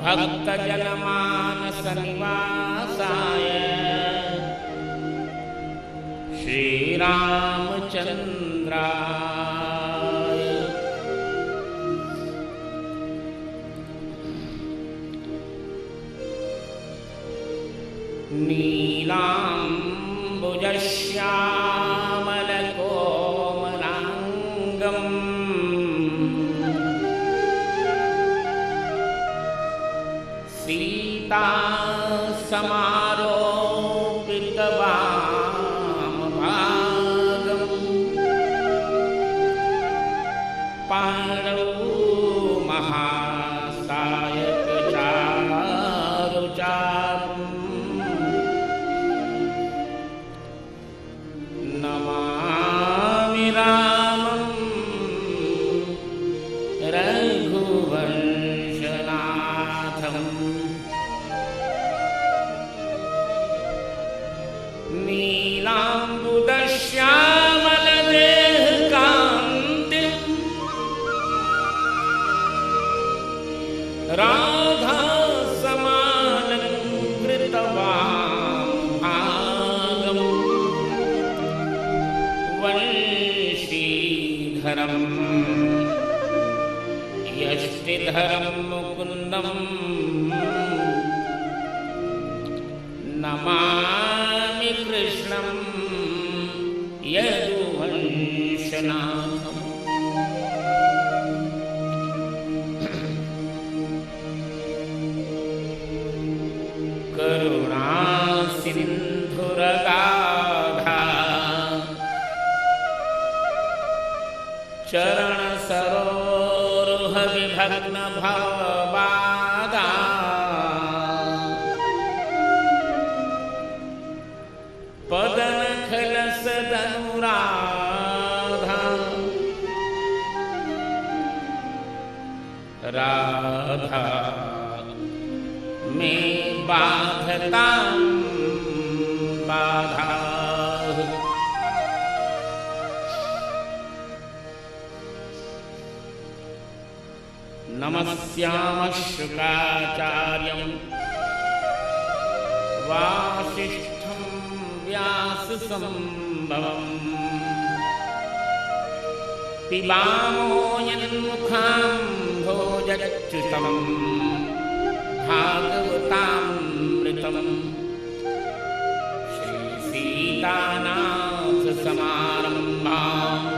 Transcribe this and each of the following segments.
भक्तजनमानसनिवासाय श्रीरामचन्द्राय नीलाम्बुजश्यामलकोमलाङ्गम् सीता समारोपितवामभागम् पाण्डौ महासायकचारुचारुम् नमामि रामं रघुवंशनाथम् नीलाम्बुदश्यामलदेहकान्तिम् राधासमालङ्कृतवामभागम् वंशीधरम् यष्टिधरं मुकुन्दं नमामि कृष्णं यदुवंशनाथम् करुणासिन्धुरगाधा चरणसरोरुहविभग्नभवबाधा पदनखलसदनुराधा राधा मे बाधतां बाधा नमस्यामः शुकाचार्यं वासिष्ठं व्याससंभवम् पिबामो यन्मुखाम्भोजच्युतं भागवतामृतम् श्रीसीतानाथसमारम्भाम्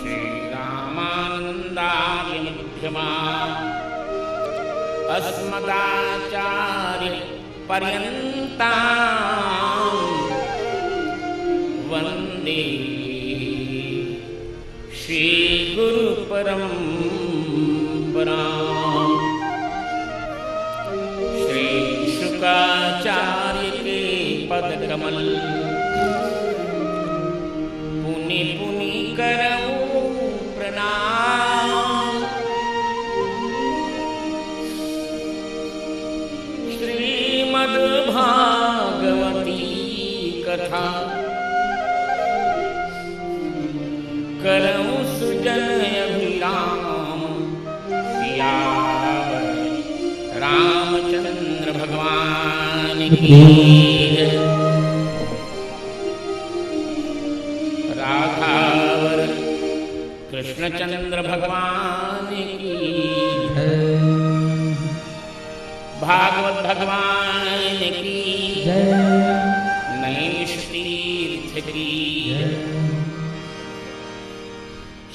श्रीरामानन्दार्यमध्यमाम् अस्मदाचार्यपर्यन्ताम् वन्दे श्रीगुरुपरम्पराम्। श्रीशुकाचार्य के पदकमल पुनि पुनि करऊं प्रणाम। श्रीमद्भागवती कथा करऊं सुजन अभिराम। सियावर रामचंद्र भगवान की राधावर कृष्णचंद्र भगवान की भागवत भगवान की नैमिष तीर्थ की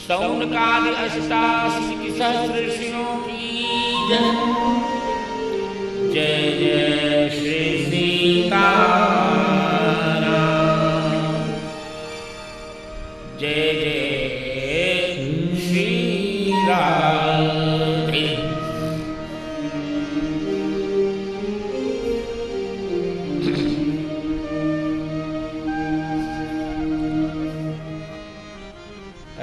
सौनकादि अष्टाशीति सहस्र ऋषियों की जय जय श्री सीताराम। जय जय श्री राधे।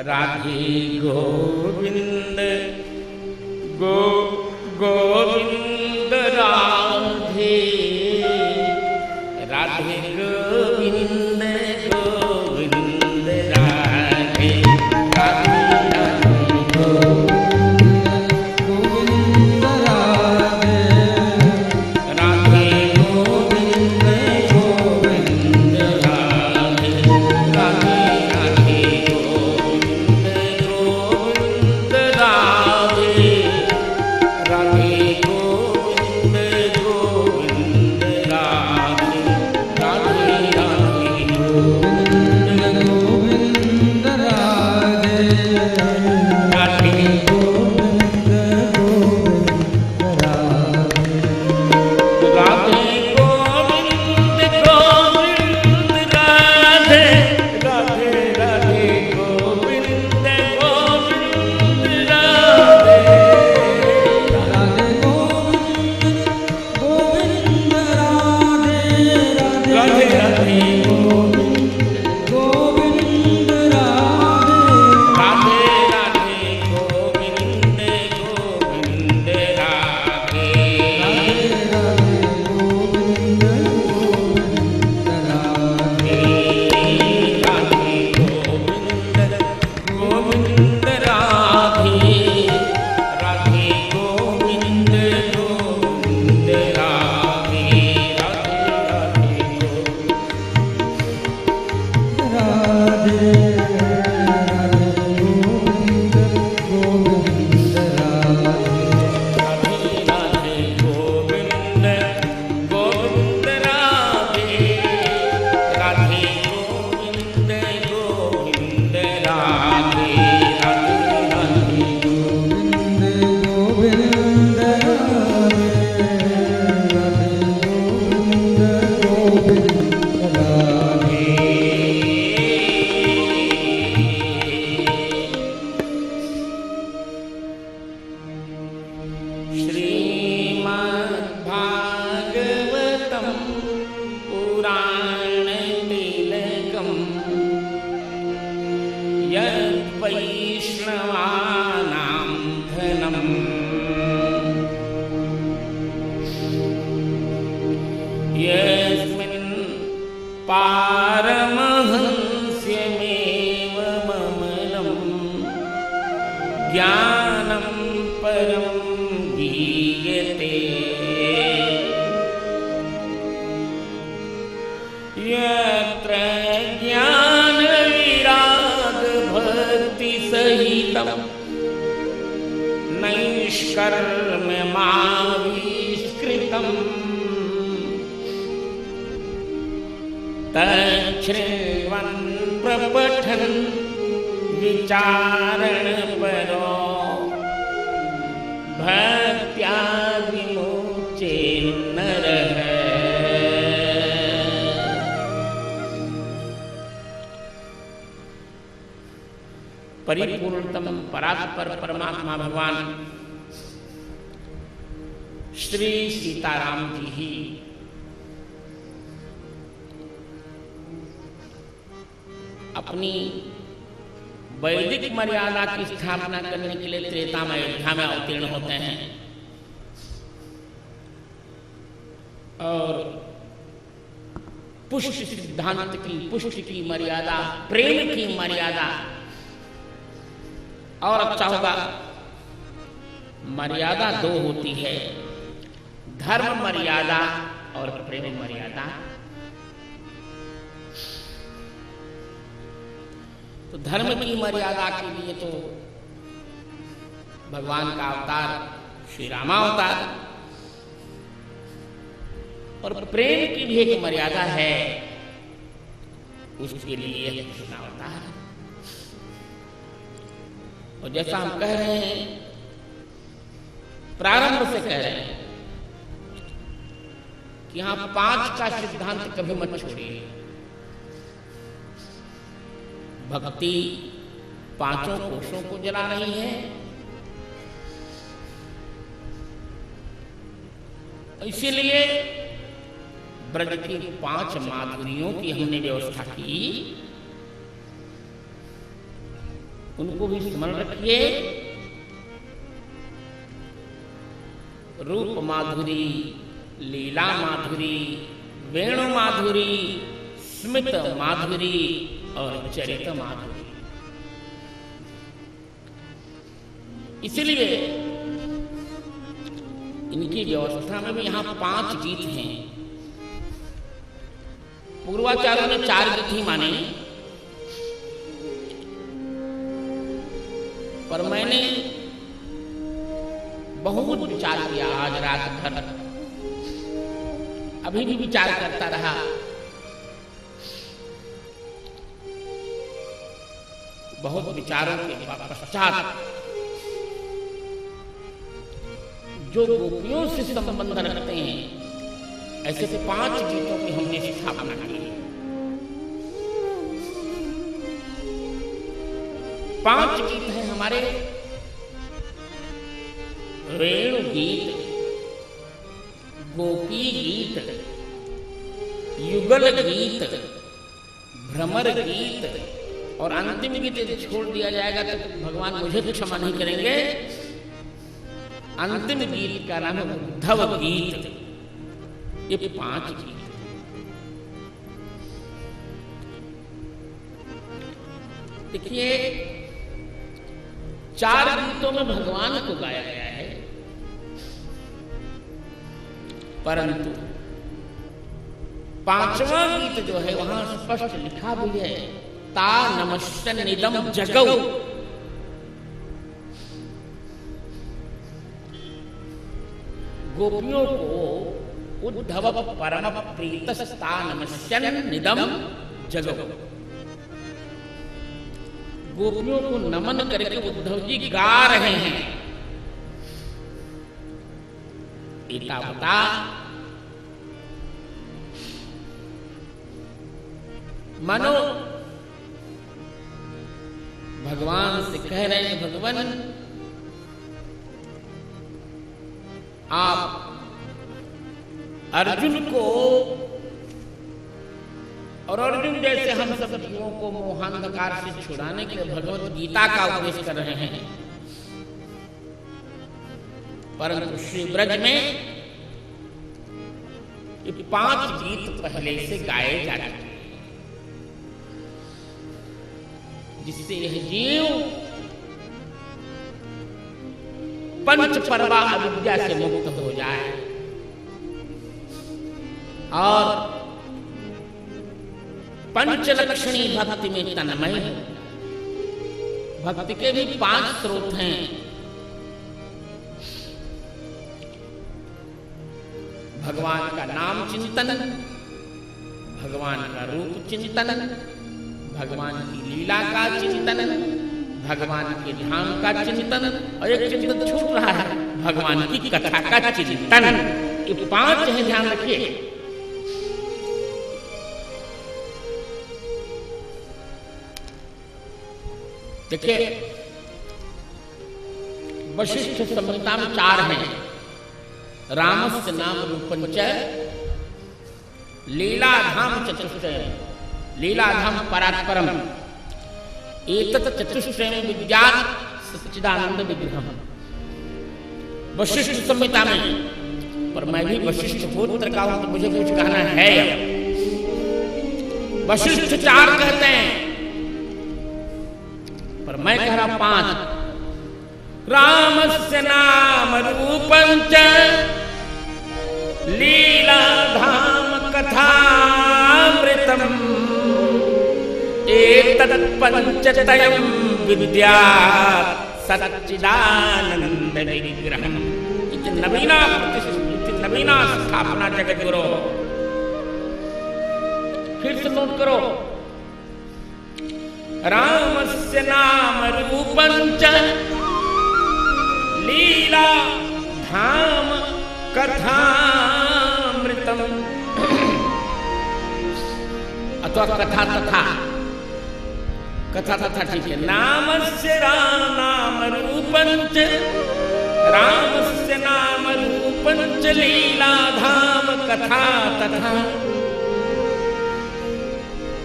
राधे गोविंद गोविंद राधे राधे गोविंद गोविंद राधे राधे राधे गोविंद राधे राधे गोविंद गोविंद राधे राधे राधे गोविंद गोविंद राधे राधे गोविंद गोविंद राधे राधे गोविंद गोविंद राधे राधे राधे गोविंद गोविंद राधे राधे गोविंद गोविंद राधे राधे राधे गोविंद गोविंद राधे राधे गोविंद गोविंद राधे गोविंद राधे राधे गोविंद गोविंद राधे राधे राधे राधे राधे गोविंद गोविंद राधे राधे गोविंद गोविंद राधे राधे राधे गोविंद गोविंद श्रीमद्भागवतं पुराणतिलकं यद्वैष्णवानां धनम् यस्मिन् पारमहंस्यमेव ममलम् ज्ञानं परं गीयते यत्र ज्ञानविरागभक्तिसहितं नैष्कर्म्यमाविष्कृतं तच्छृण्वन् प्रपठन् विचारणपरो भक्त्या विमुच्येन्नरः परिपूर्णतम परात्पर परमात्मा भगवान श्री सीताराम जी ही अपनी वैदिक मर्यादा की स्थापना करने के लिए त्रेता में अयोध्या में अवतीर्ण होते हैं और पुष्टि सिद्धांत की पुष्टि की मर्यादा, प्रेम की मर्यादा, और अच्छा होगा मर्यादा दो होती है, धर्म मर्यादा और प्रेम मर्यादा। तो धर्म की मर्यादा के लिए तो भगवान का अवतार श्री रामावतार, और प्रेम की भी एक मर्यादा है, उसके लिए कृष्णावतार। और जैसा हम कह रहे हैं, प्रारंभ से कह रहे हैं कि यहां 5 का सिद्धांत कभी मत छोड़िए। भक्ति 5 कोशों को जला रही है, इसीलिए ब्रज की 5 माधुरियों की हमने व्यवस्था की, उनको भी स्मरण रखिए। रूप माधुरी, लीला माधुरी, वेणु माधुरी, स्मित माधुरी और चरित माधुरी। इसलिए इनकी व्यवस्था में भी यहां 5 गीत हैं। पूर्वाचार्यों ने 4 गीत ही माने, पर मैंने बहुत विचार किया आज रात भर, अभी भी विचार करता रहा। बहुत विचारों के पश्चात जो गोपियों से संबंध रखते हैं ऐसे 5 गीतों की हमने स्थापना की। 5 गीत हैं हमारे। वेणु गीत, गोपी गीत, युगल गीत, भ्रमर गीत और अंतिम गीत यदि छोड़ दिया जाएगा तो भगवान मुझे भी क्षमा नहीं करेंगे। अंतिम गीत का नाम है उद्धव गीत। ये 5 गीत। देखिए 4 गीतों में भगवान को गाया गया है, परंतु 5वां गीत जो है वहां स्पष्ट लिखा भी है, ता नमश्य निदम जगौ। गोपियों को उद्धव परम प्रीतस्ता नमस्यन निदम जगौ। गोपियों को नमन करके उद्धव जी गा रहे हैं, एतावता मानो भगवान से कह रहे हैं, भगवान आप अर्जुन को और अर्जुन जैसे हम सब जीवों को मोहांधकार से छुड़ाने के लिए भगवत गीता का उपदेश कर रहे हैं, परंतु श्री ब्रज में ये 5 गीत पहले से गाए जा चुके हैं, जिससे यह जीव पंच परवा अविद्या से मुक्त हो जाए और पंचलक्षणी भक्ति में तन्मय हो। भक्ति के भी 5 स्रोत हैं। भगवान का नाम चिंतन, भगवान का रूप चिंतन, भगवान की लीला का चिंतन, भगवान के धाम का चिंतन और एक चिंतन छूट रहा है, भगवान की कथा का चिंतन। ये 5 है, ध्यान रखिए। देखिए वशिष्ठ संहिता में 4 हैं। रामस्य नाम रूपंच लीलाधाम चतुष्टय, लीलाधाम परात्परम, एतत् चतुष्टय विद्यात् सच्चिदानंद विग्रहम। वशिष्ठ संहिता में, पर मैं भी वशिष्ठ गोत्र का हूं तो मुझे कुछ कहना है। वशिष्ठ 4 कहते हैं, पर मैं कह रहा 5। रामस्य नाम रूपंच लीलाधाम कथामृतम, एतत् पंचतयं विद्यात् सच्चिदानंद विग्रहम। इति नवीना स्थापना जगत गुरु। फिर से नोट करो, रामस्य नाम रूपंच लीला धाम कथामृतम, अथवा कथा तथा, कथा तथा ठीक है। नामस्य नाम रूपंच, रामस्य नाम रूपंच लीला धाम कथा तथा,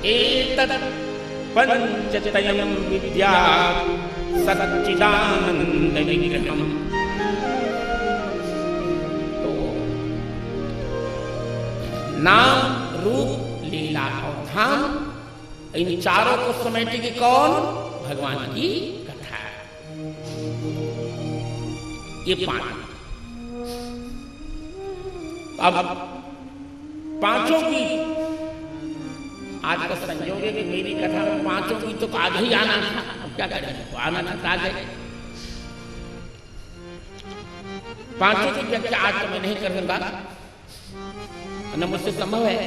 एतत् पंचतयं विद्यात् सच्चिदानंद विग्रहम। तो नाम रूप लीला और धाम, इन 4 को समेटेगी कौन? भगवान की कथा। ये 5। अब 5 की आज का संयोग है कि मेरी कथा में 5 की तो आज ही आना था, अब क्या करें, तो आना था आज। पांचों की व्याख्या आज तो मैं नहीं कर सकता, न मुझसे संभव है,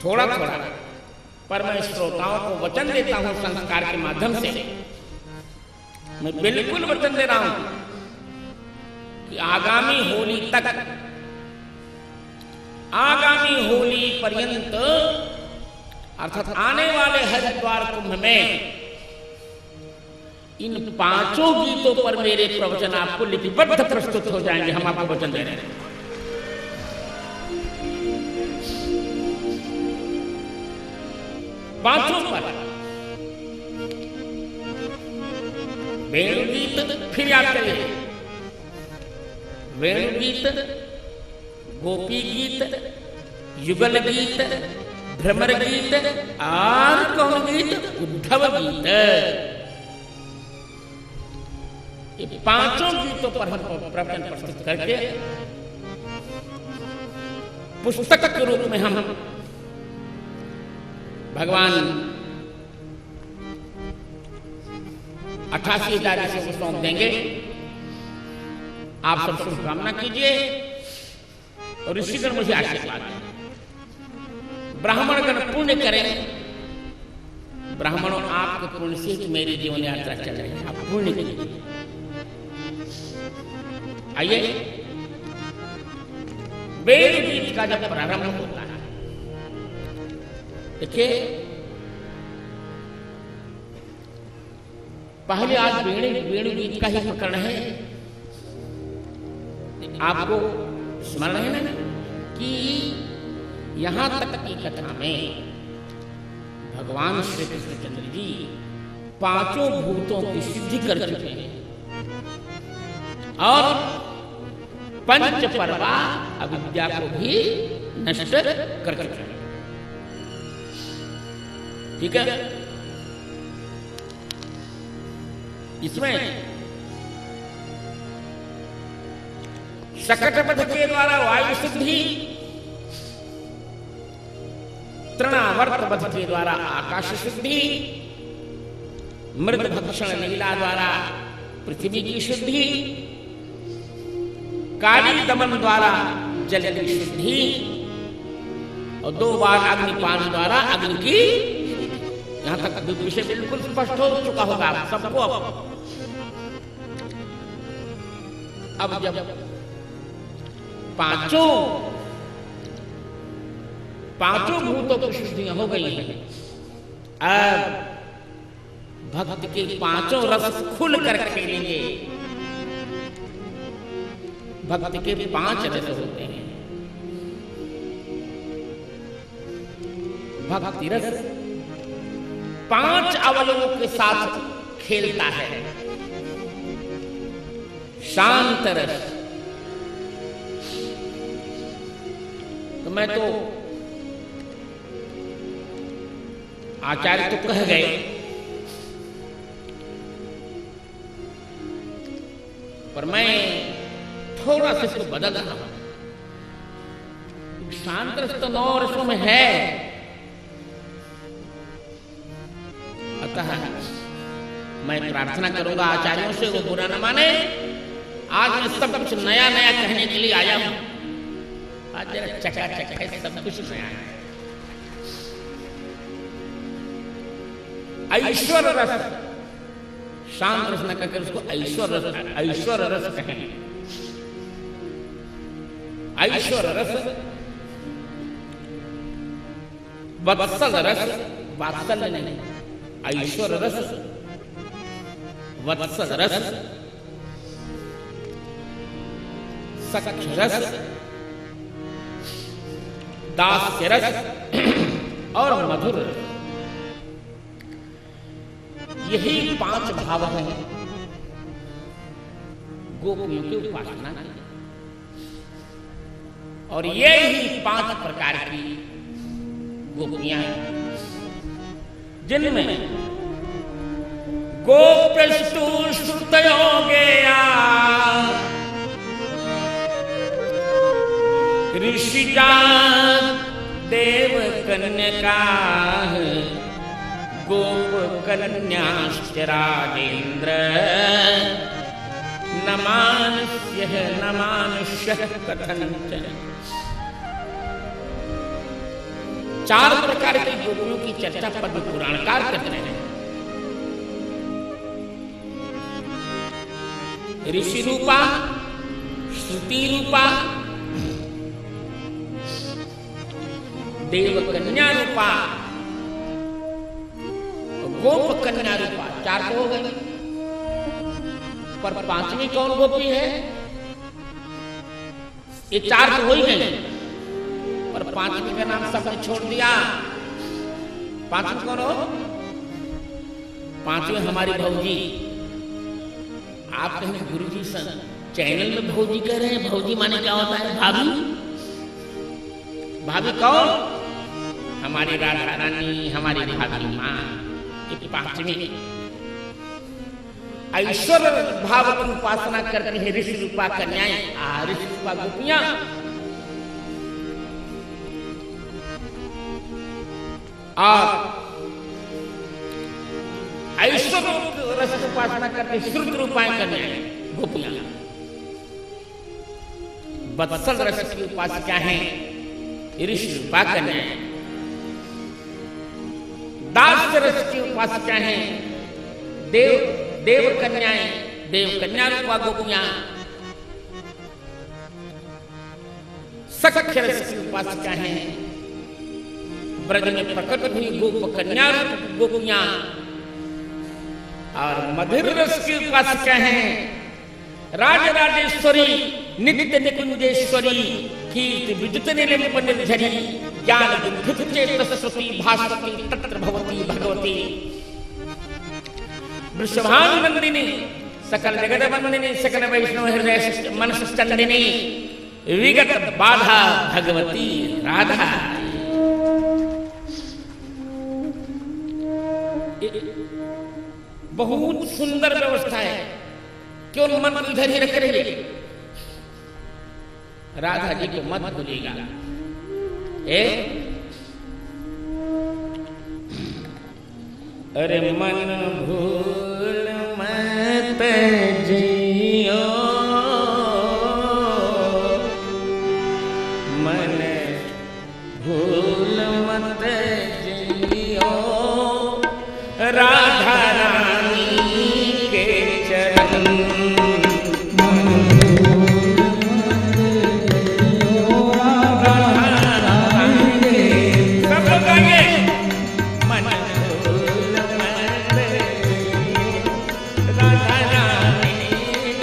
थोड़ा थोड़ा, पर मैं श्रोताओं को वचन देता हूं संस्कार के माध्यम से, मैं बिल्कुल वचन दे रहा हूं कि आगामी होली तक, आगामी होली पर्यंत, अर्थात आने वाले हरिद्वार कुंभ में इन पांचों गीतों पर मेरे प्रवचन आपको लिपिबद्ध प्रस्तुत हो जाएंगे। हम आपको वचन दे रहे हैं। पांचों पर वेणुगीत, फिर याद करिए, वेणुगीत, गोपी गीत, युगल गीत, भ्रमर गीत और कौन गीत? उद्धव गीत। ये पांचों गीतों पर हम प्रवचन प्रस्तुत करके पुस्तक के रूप में हम भगवान 88,000 से सौंप देंगे। आप सब शुभकामना कीजिए और ऋषिगण मुझे आशीर्वाद दें। ब्राह्मणगण पुण्य करें। ब्राह्मणों, आपके पुण्य से मेरी जीवन यात्रा चल रही है, आप पुण्य कीजिए। आइए, वेद गीत का जब प्रारंभ होता है, देखिए पहले आज वेणु गीत का ही प्रकरण है। आपको स्मरण है ना कि यहां तक की कथा में भगवान श्री कृष्णचंद्र जी पांचों भूतों की सिद्धि कर चुके हैं और पंच पर्वा अविद्या को भी नष्ट कर चुके हैं। ठीक है, इसमें शकटपथ के द्वारा वायु सिद्धि, तृणावर्त वध के द्वारा आकाश सिद्धि, मृद भक्षण लीला द्वारा पृथ्वी की शुद्धि, काली दमन द्वारा जल की शुद्धि और 2 बार अग्निपान द्वारा अग्नि की। यहां तक विषय बिल्कुल स्पष्ट हो चुका होगा आप सबको। अब जब पांचों भूतों की शुद्धियां हो गई हैं, अब भक्त के पांचों रस खुल कर खेलेंगे। भक्त के 5 रस होते हैं। भक्ति रस 5 अवयवों के साथ खेलता है। शांत रस, तो मैं तो आचार्य तो कह गए, पर मैं थोड़ा सा इसको बदल रहा हूं। शांत रस तो 9 रसों में है, अतः मैं प्रार्थना करूंगा आचार्यों से, वो बुरा न माने। आज मैं सब कुछ नया नया कहने के लिए आया हूं। आज जरा चकाचक है, सब कुछ नया है। ऐश्वर्य रस, शांत रस न कहकर उसको ऐश्वर्य रस कहें। ऐश्वर्य रस, वत्सल रस, वात्सल्य नहीं, ऐश्वर्य रस, वत्सल रस, सख्य रस, दास्य रस और मधुर रस। यही 5 भाव हैं गोपियों की उपासना की, और ये ही 5 प्रकार की गोपियां हैं, जिनमें गोप्यस्तु श्रुतयो गेया, ऋषिजा देव कन्यका, गोप कन्याश्च राजेन्द्र, न मानुष्यः न मानुष्यः कथंचन। चार प्रकार की गोपियों की चर्चा पद्म पुराणकार करते हैं। ऋषि रूपा, श्रुति रूपा, देव कन्या रूपा, गोप कन्या रूपा। चार तो हो गई, पर पांचवी कौन गोपी है? ये चार तो हो ही गए, पर पांचवी का नाम सबने छोड़ दिया। पांचवी कौन हो? पांचवी हमारी भौजी। आप कहेंगे गुरुजी सर चैनल में भौजी कह रहे हैं, भौजी माने क्या होता है? भाभी। भाभी कौन? हमारी राधा रानी, हमारी भाभी माँ। ये पांचवी ऐश्वर्य भाव की उपासना करती है ऋषि रूपा कन्याएं, ऋषि रूपा गोपियां। और ऐश्वर्य रस की उपासना करती श्रुत रूपाएं कन्याएं गोपियां। वत्सल रस की उपासिका हैं ऋषि रूपा कन्याएं। दास्य रस की उपासिका हैं देव कन्याएं, देव कन्या रूपा गोपियां। सख्य रस की उपासिका हैं ब्रज में प्रकट हुई गोप कन्या रूप गोपियां। और मधुर रस की उपासिका हैं राजराजेश्वरी, नित्य निकुंजेश्वरी, कीर्ति विद्युत निलिम्ब निर्झरी, ज्ञान विद्युत चेतस्वती भास्वती तत्र भवती भगवती। वृषभानुनंदिनी, सकल जगत वंदिनी, सकल वैष्णव हृदय मनस चंदिनी, विगत बाधा भगवती राधा। बहुत सुंदर व्यवस्था है। क्यों मन को इधर ही रख रही है? राधा जी को मत भूलिएगा। अरे मन भूल मत जियो, मन भूल मत जियो, राधा रानी के चरण। मन भूल मत जियो, राधा रानी के। सब लोग गाइए। मन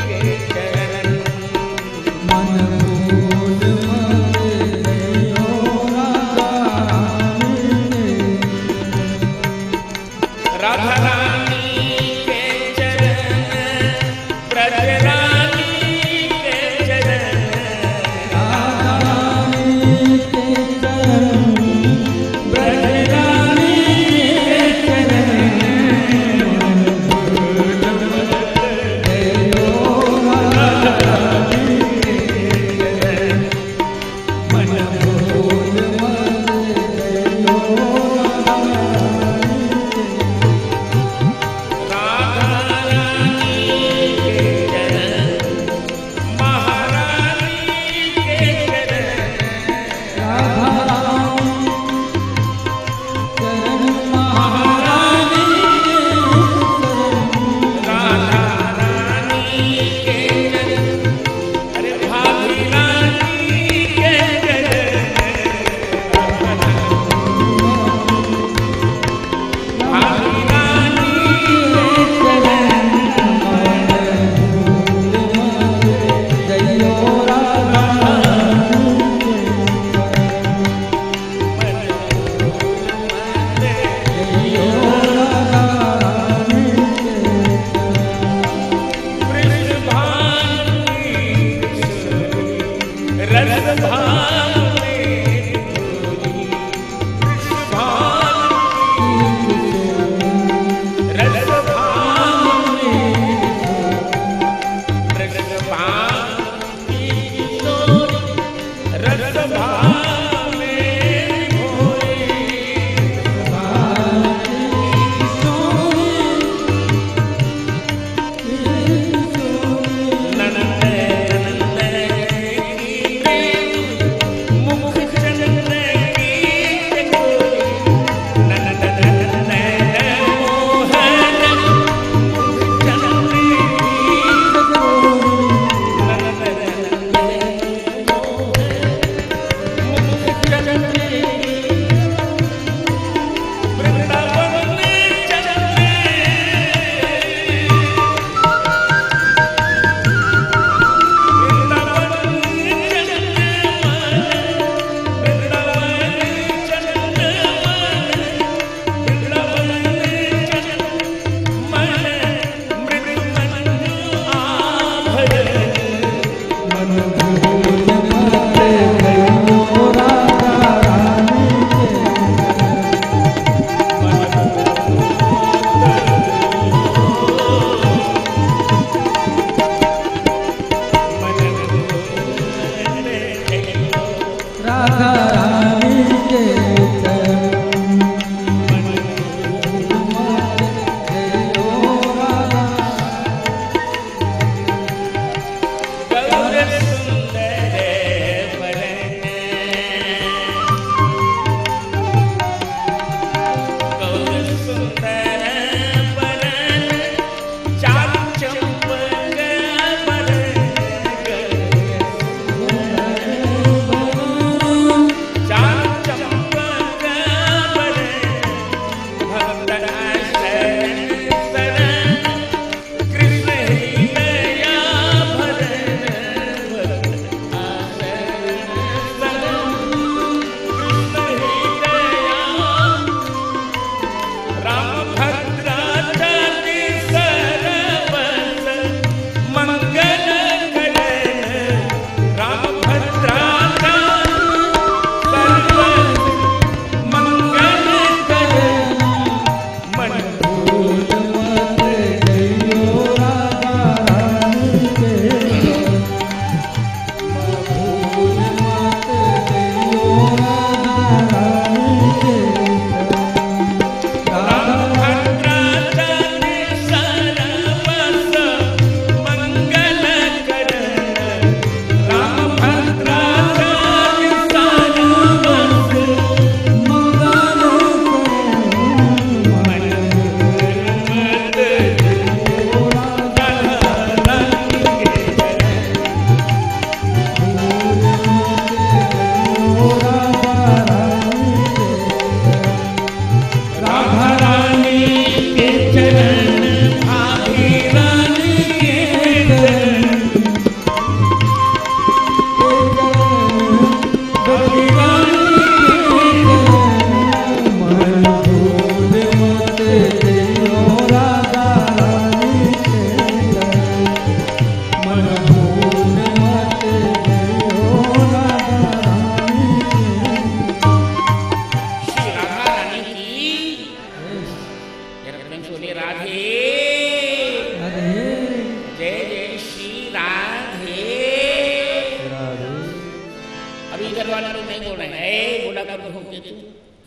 राधा रानी के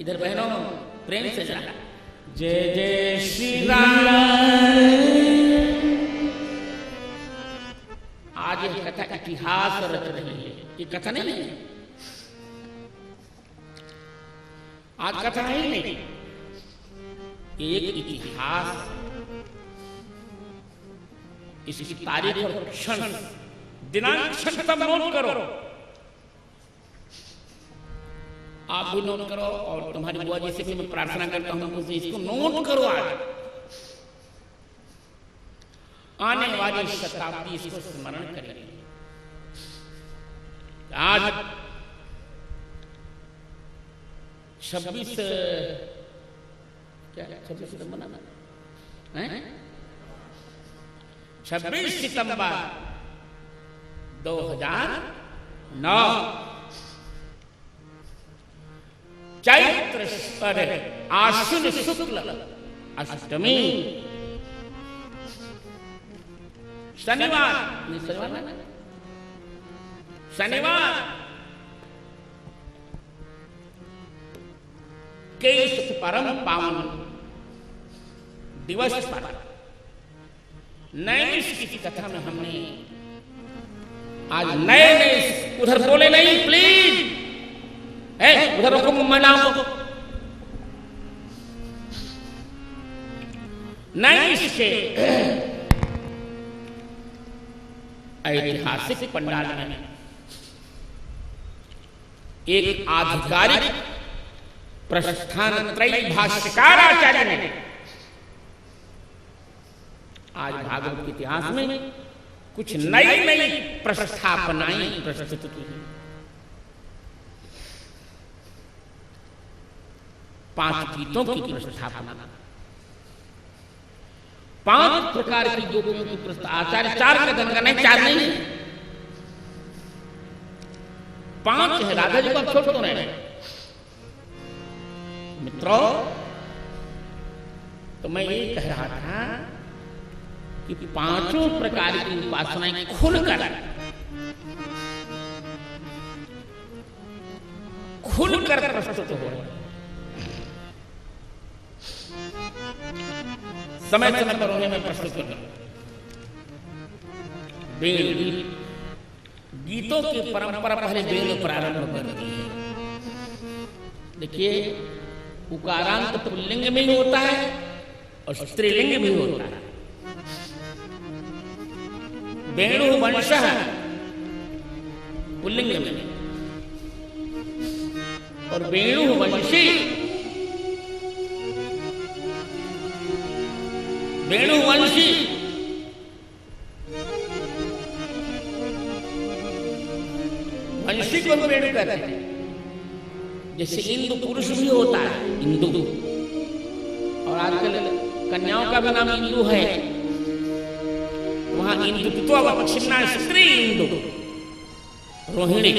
इधर बहनों प्रेम से चला। जय जय श्री राम। आज ये कथा इतिहास रच रही है, ये कथा नहीं है, आज कथा ही नहीं, एक इतिहास। इसकी तारीख और क्षण दिनांक क्षण तब नोट करो, आप भी नोट करो और तुम्हारी बुआ जी से भी मैं प्रार्थना करता हूं कि इसको नोट करो। आज आने वाली शताब्दी इसको स्मरण करेगी। आज 26 सितंबर है, 26 सितंबर 2009 चैत्र आश्विन शुक्ल अष्टमी शनिवार, शनिवार के इस परम पावन दिवस पर नए की कथा में हमने आज नए नए, उधर बोले नहीं प्लीज, उधर रुको, मनाओ। नए के ऐतिहासिक पंडाल में एक आधिकारिक प्रस्थान त्रयी भाष्यकार आचार्य ने आज भागवत के इतिहास में कुछ नई नई प्रस्थापनाएं प्रस्तुत की। 5 गीतों की प्रस्थापना, 5 प्रकार की गोपियों की प्रस्थापना। आचार्य 4 कथन का नहीं, 4 नहीं, 5 है। राधा जी को आप छोड़ दो रहे मित्रों। तो मैं ये कह रहा था कि 5 प्रकार की उपासनाएं खुलकर कर प्रस्तुत हो रहे हैं। समय समय पर उन्हें मैं प्रस्तुत कर रहा हूं। वेणु गीत, गीतों की परंपरा पहले वेणु प्रारंभ करती है। देखिए, उकारांत पुल्लिंग में ही होता है और स्त्रीलिंग में ही होता है। वेणु वंशः पुल्लिंग में और वेणु वंशी, वेणु वंशी वंशी को वेणु कहते हैं। जैसे इंदु पुरुष भी होता है, इंदु, और आजकल कन्याओं का भी नाम इंदु है। वहां इंदु तो अवच्छिन्ना स्त्री इंदु रोहिणी।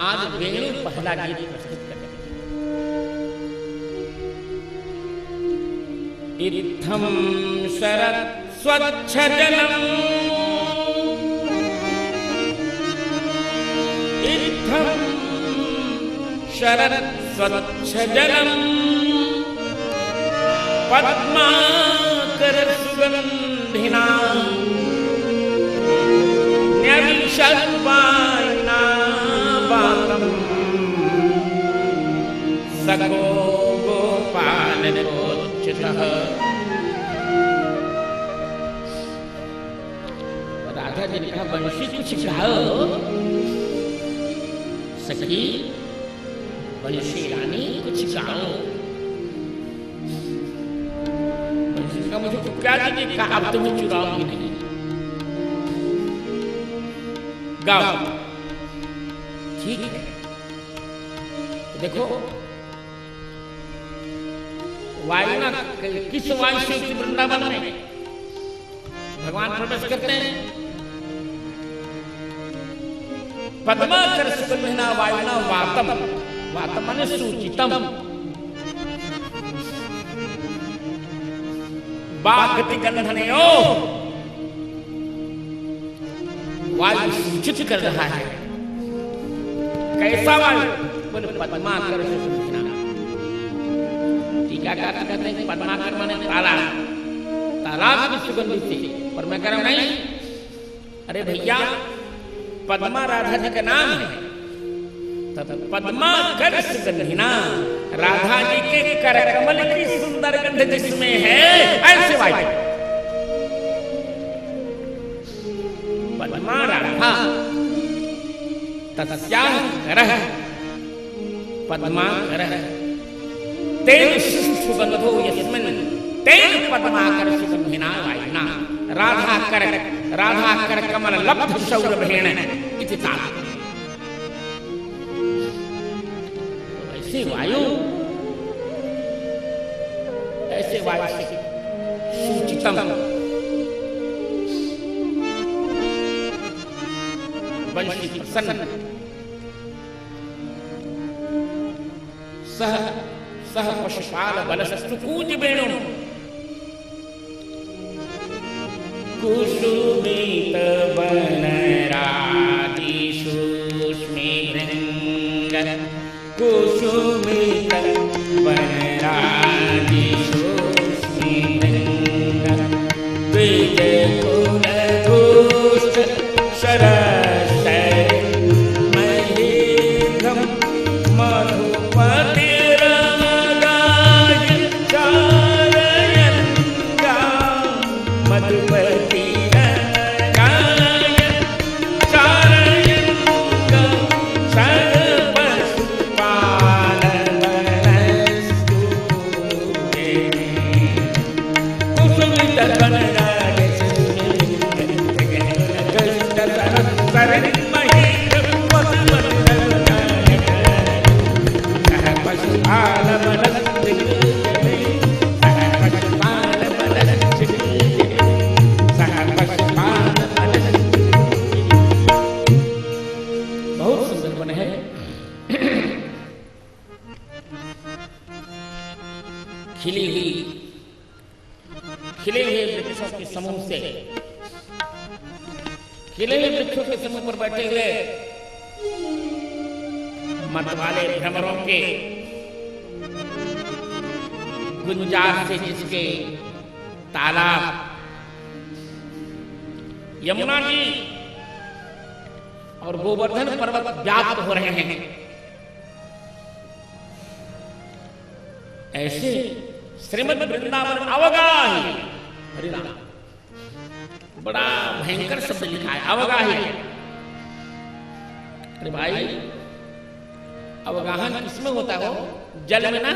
आज वेणु पहला गीत प्रस्तुत करें। इत्थं शरत् स्वच्छ जलम्, इत्थं शरत् स्वच्छ जलम्, पद्माकर सुगंधिना न्यविशद्वायुना वातम्, सखो गोपालकोच्युतः। राधा जी ने कहा, वंशी कुछ गाओ सखी, वंशी रानी कुछ गाओ। वंशी का मुझे तो क्या दीजिए, कहा अब तुम्हें चुराऊंगी नहीं, गाओ। ठीक है, देखो वायुना, किस वायु से वृंदावन में भगवान प्रवेश करते हैं? पद्माकर सुगंधिना वायुना वातम, वातम माने सूचितम, वागति गंधनयो, वायु सूचित कर रहा है। कैसा वायु? बोले पद्माकर सुगंधिना। टीकाकार कहते हैं पद्माकर माने तारा, तालाब की सुगंधी थी। पर मैं कह रहा हूं नहीं, अरे भैया पद्मा राधा जी का नाम है, तब पद्माकर सुगंधिना, राधा जी के कर कमल की सुंदर गंध जिसमें है, ऐसे वायु पद्मा राधा तस्याः करः पद्माकरः तेन सुगंधो यस्मिन् तेन पद्माकर सुगंधिना वायुना राधाकर कमल लब्ध सौरभेण इति तात्पर्य। ऐसे वायु से सूचितम वंशी प्रसन्न सह पशुपाल बलस्तु कूज वेणु कुसुमित वनरादि सूक्ष्मी भृंग कुसुमित वनरादि सूक्ष्मी भृंग द्विज कुल दुष्ट शरस महेघम मधुपति मधुपति खिले हुए वृक्षों के समूह से, खिले हुए वृक्षों के समूह पर बैठे हुए मत वाले भ्रमरों के गुंजार से जिसके तालाब यमुना जी और गोवर्धन पर्वत व्याप्त हो रहे हैं, ऐसे श्रीमद् वृंदावन अवगाही, हरिनाम बड़ा भयंकर शब्द लिखा है, अवगाही। अरे भाई, अवगाहन किसमें होता है? वो जल में ना,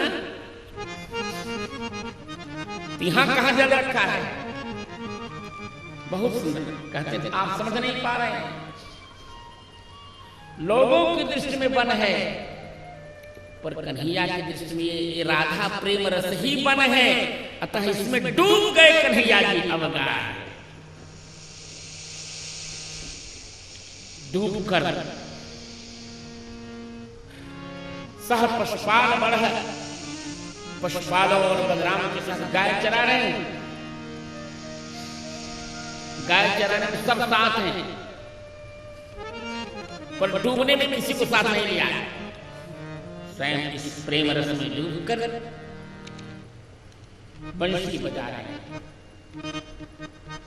यहां कहां जल रखा है? बहुत सुंदर कहते थे, आप समझ नहीं पा रहे हैं। लोगों की दृष्टि में वन है, पर कन्हैया की दृष्टि में ये राधा प्रेम रस ही वन है, अतः इसमें डूब गए कन्हैया जी अवगाह। डूब कर सह पशुपाल बढ़, पशुपालों और बलराम के साथ गाय चरा रहे हैं। गाय चराने में सब साथ हैं, पर डूबने में किसी को साथ नहीं लिया। स्वयं इस प्रेम रस में डूब कर बंशी बजा रहे हैं।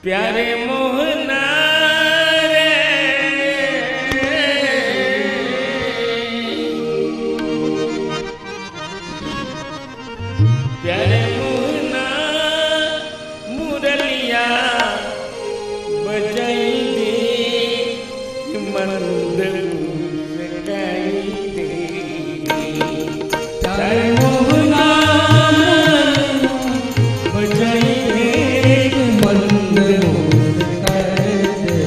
प्यारे मोहना रे, प्यारे मोहना मुरलिया बजाई दे, मंद मुस्काई दे। प्यारे मोहना बजाई दे, मंद मुस्काई दे।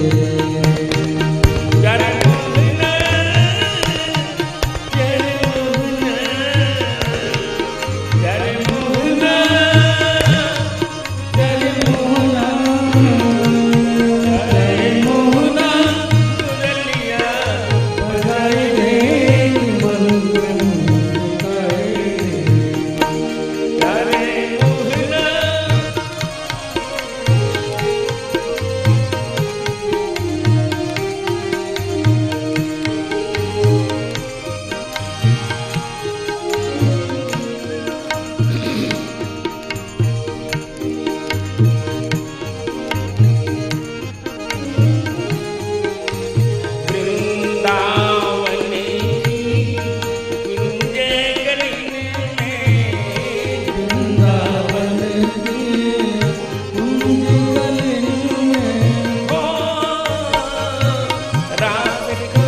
प्यारे मोहना, प्यारे मोहना, प्यारे मोहना, प्यारे मोहना, प्यारे मोहना मुरलिया बजाई दे, मंद मुस्काई दे। प्यारे मोहना, वृंदावन की कुंज गली में, वृंदावन की कुंज गली में, ओ रात को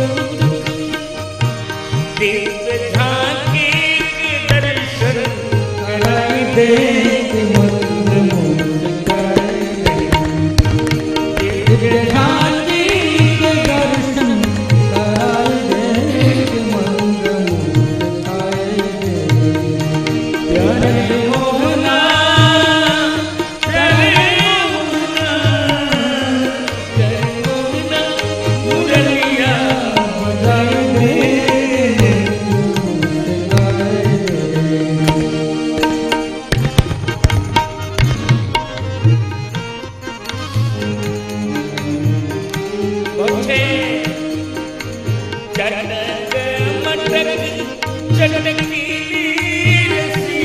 दीप झांकी के दर्शन कराई दे, मंद मुस्काई दे। दीप झांकी के दर्शन कराई दे, मंद मुस्काई दे। प्यारे मोहना, प्यारे मोहना, प्यारे मोहना मुरलिया बजाई दे। उठे चटक मटक चटकी रसी,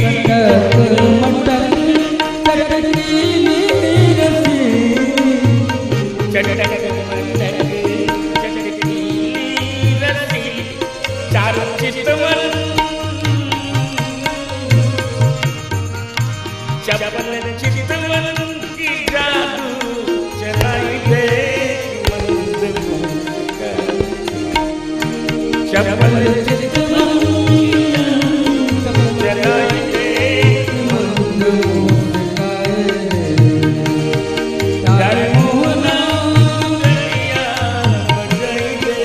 चटक मटक चटकीली रसी, चटक मटक चटकी रसी, चारु चितवन चपल चितवन की जादू चलाई दे, मंद मुस्काई। चपल चितवन चलाई दे, मंद मुस्काई दे। प्यारे मोहना मुरलिया बजाई दे।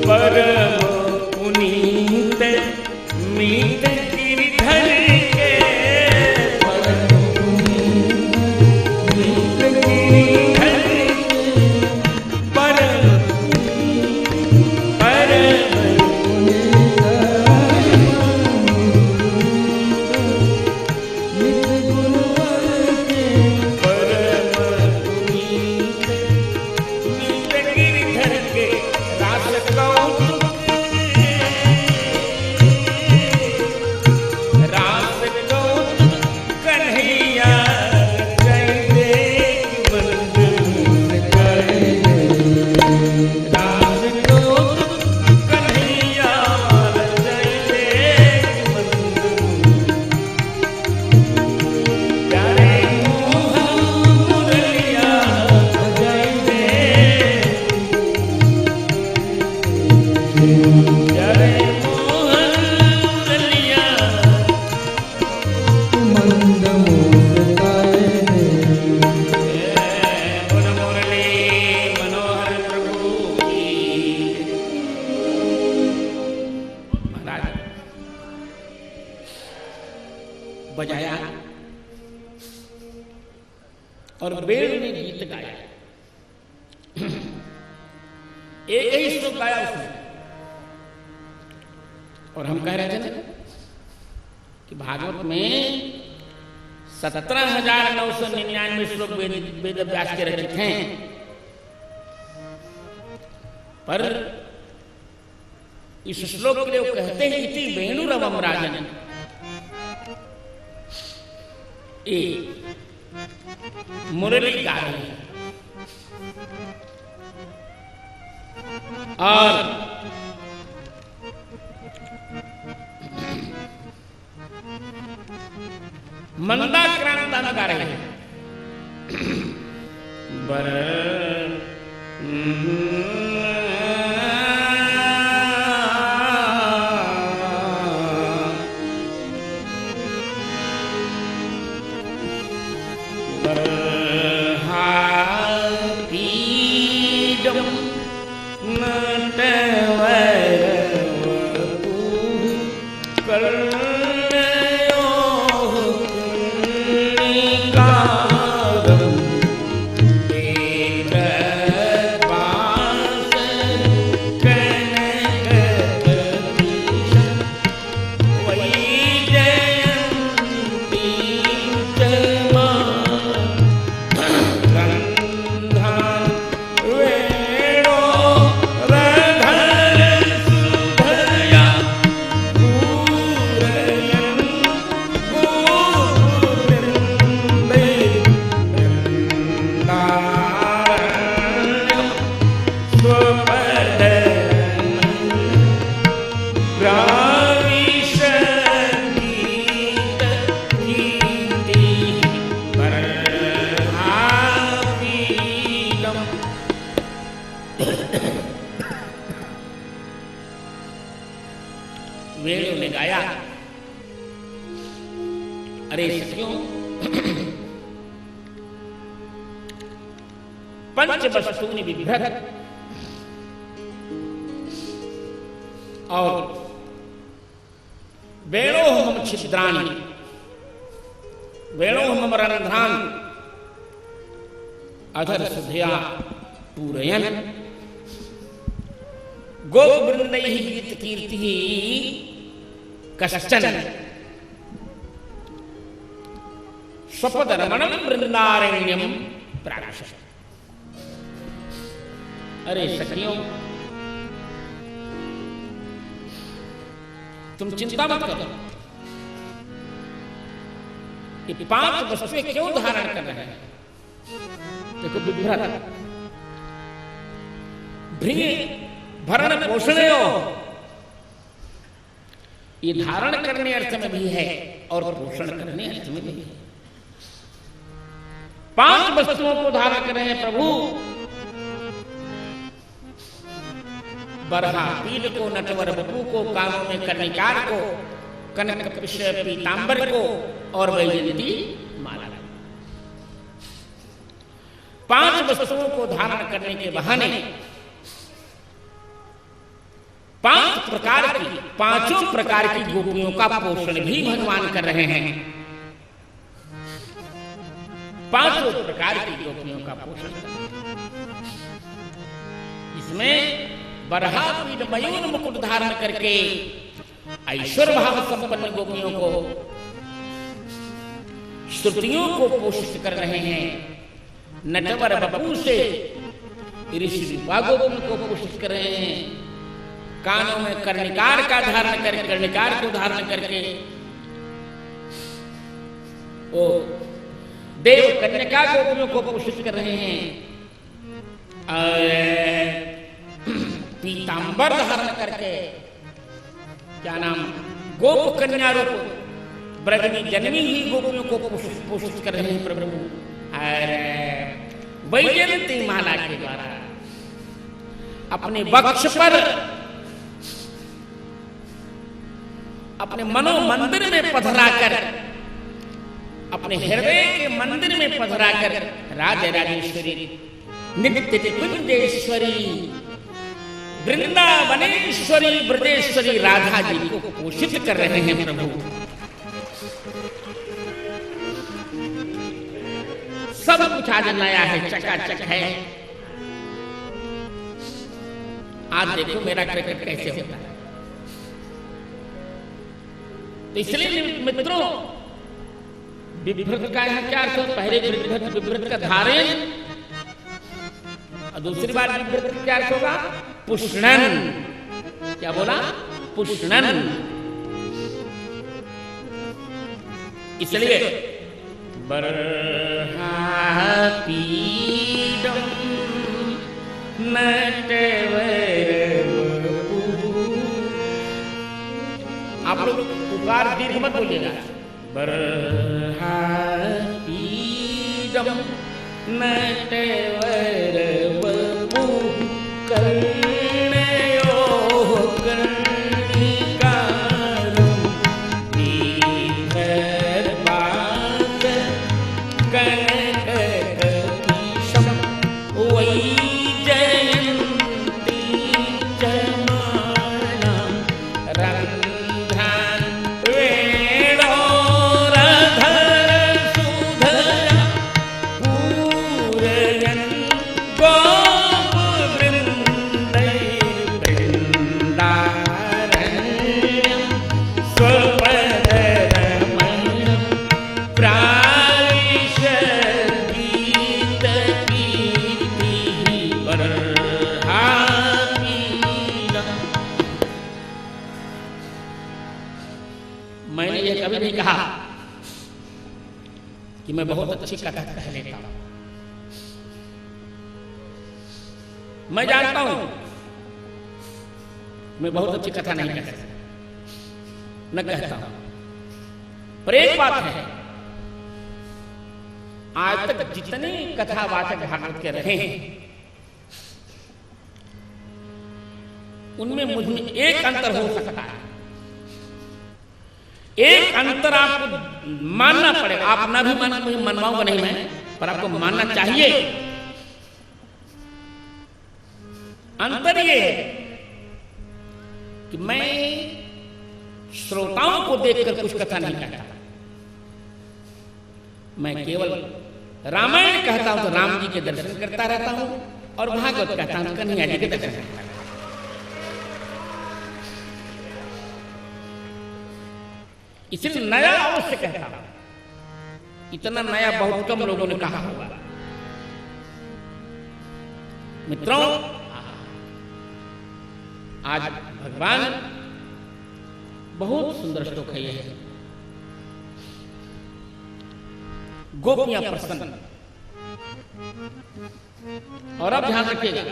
परम पुनीत मीत जय मोहन मुरलिया मंद मुस्काए दे। बोल मुरली मनोहर प्रभु की। महाराज बजाया और वेणु ने गीत गाया। एक ही श्लोक गाया उसने। और हम कह रहे थे ना कि भागवत में 17,999 श्लोक वेद व्यास के रचित हैं, पर इस श्लोक के लिए वो कहते हैं इति वेणुरवम राजन। मुरली गा रही है और मंदाक्रांता में गा रहे हैं। वेणु ने गाया। अरे सखियों, पंच वस्तूनि बिभ्रत और वेणो मम छिद्राणि वेणो मम रंध्रान् अधर सुधया पूरयन् गोप वृंदैः गीत कीर्तिः कश्चन स्वपदरमणं वृंदारण्यम प्राक्षस। अरे सखियों, तुम चिंता मत करो। ये 5 वस्तुएं क्यों धारण कर रहे हैं? देखो, बिभ्रत भृंग भरण पोषणयो, ये धारण करने अर्थ में भी है और पोषण करने अर्थ में भी है। 5 वस्तुओं को धारण कर रहे हैं प्रभु। बरहा पील को, नटवर बपू को, कानों में कर्णिकार को, कनक पीतांबर को और वैजयंती माला। 5 वस्तुओं को धारण करने के बहाने 5 प्रकार की, 5 प्रकार की गोपियों का पोषण भी भगवान कर रहे हैं। 5 प्रकार की गोपियों का पोषण। इसमें बरहा पीठ मयूर मुकुट धारण करके ऐश्वर्य भाव संपन्न गोपियों को, श्रुतियों को पोषित कर रहे हैं। नटवर बपू से ऋषि गोपियों को पोषित कर रहे हैं। कानों में कर्णिकार का धारण करके, कर्णिकार को धारण करके ओ देव कन्या गोपियों को पोषित कर रहे हैं। और पीतांबर धारण करके, क्या नाम, गोप कन्या रूप ब्रजनी जन्मी ही गोपियों को पोषित कर रहे हैं प्रभु। और वैजयंती माला के द्वारा अपने वक्ष पर अपने मनो मंदिर में पधरा कर, अपने हृदय के मंदिर में पधरा कर राज राजेश्वरी, नित्य कुंजेश्वरी, वृंदावनेश्वरी, ब्रजेश्वरी राधा जी को पोषित कर रहे हैं प्रभु। सब कुछ आज नया है, चकाचक है। आज देखो मेरा क्रिकेट कैसे होता है। तो इसलिए मित्रों, विभ्रत का यहाँ क्या अर्थ? पहले विभ्रत का धारण, और दूसरी बार विभ्रत क्या अर्थ होगा? पुष्णन। क्या बोला? पुष्णन। इसलिए बर्हापीडम आप लोग पुकार दीर्घ मत बोलिएगा। बर्हापीडम नटवर वपु कर्णयो कर्णिकारं दीर्घपाद कनककपीशं वैजयन्ती जमानां रन्ध्रान् वेणोरधरसुधया पूरयन् गोपवृन्दैर्बृन्दारण्यं स्वपदरमणं प्राविशद्गीतकीर्तिः बर्हापीडम्। मैंने ये कभी नहीं कहा कि मैं बहुत अच्छी कथा कह लेता हूं। मैं जानता हूं मैं बहुत अच्छी कथा नहीं कहता, न कहता हूं। पर एक बात है, आज तक जितने कथावाचक भागवत के रहे हैं, उनमें मुझ में एक अंतर हो सकता है। एक अंतर आपको मानना पड़ेगा। आप ना भी माना, मुझे मनवाऊंगा नहीं मैं, पर आपको मानना चाहिए। अंतर ये है कि मैं श्रोताओं को देखकर कुछ कथा नहीं कहता। मैं केवल रामायण कहता हूं तो राम जी के दर्शन करता रहता हूं, और भागवत कहता हूं तो कन्हैया जी के दर्शन करता रहता हूं। इसलिए नया अवश्य कहता हूं। इतना नया बहुत कम लोगों ने कहा होगा। मित्रों, आज भगवान बहुत सुंदर श्लोक है ये। गोपियां प्रसन्न। और अब ध्यान रखिएगा,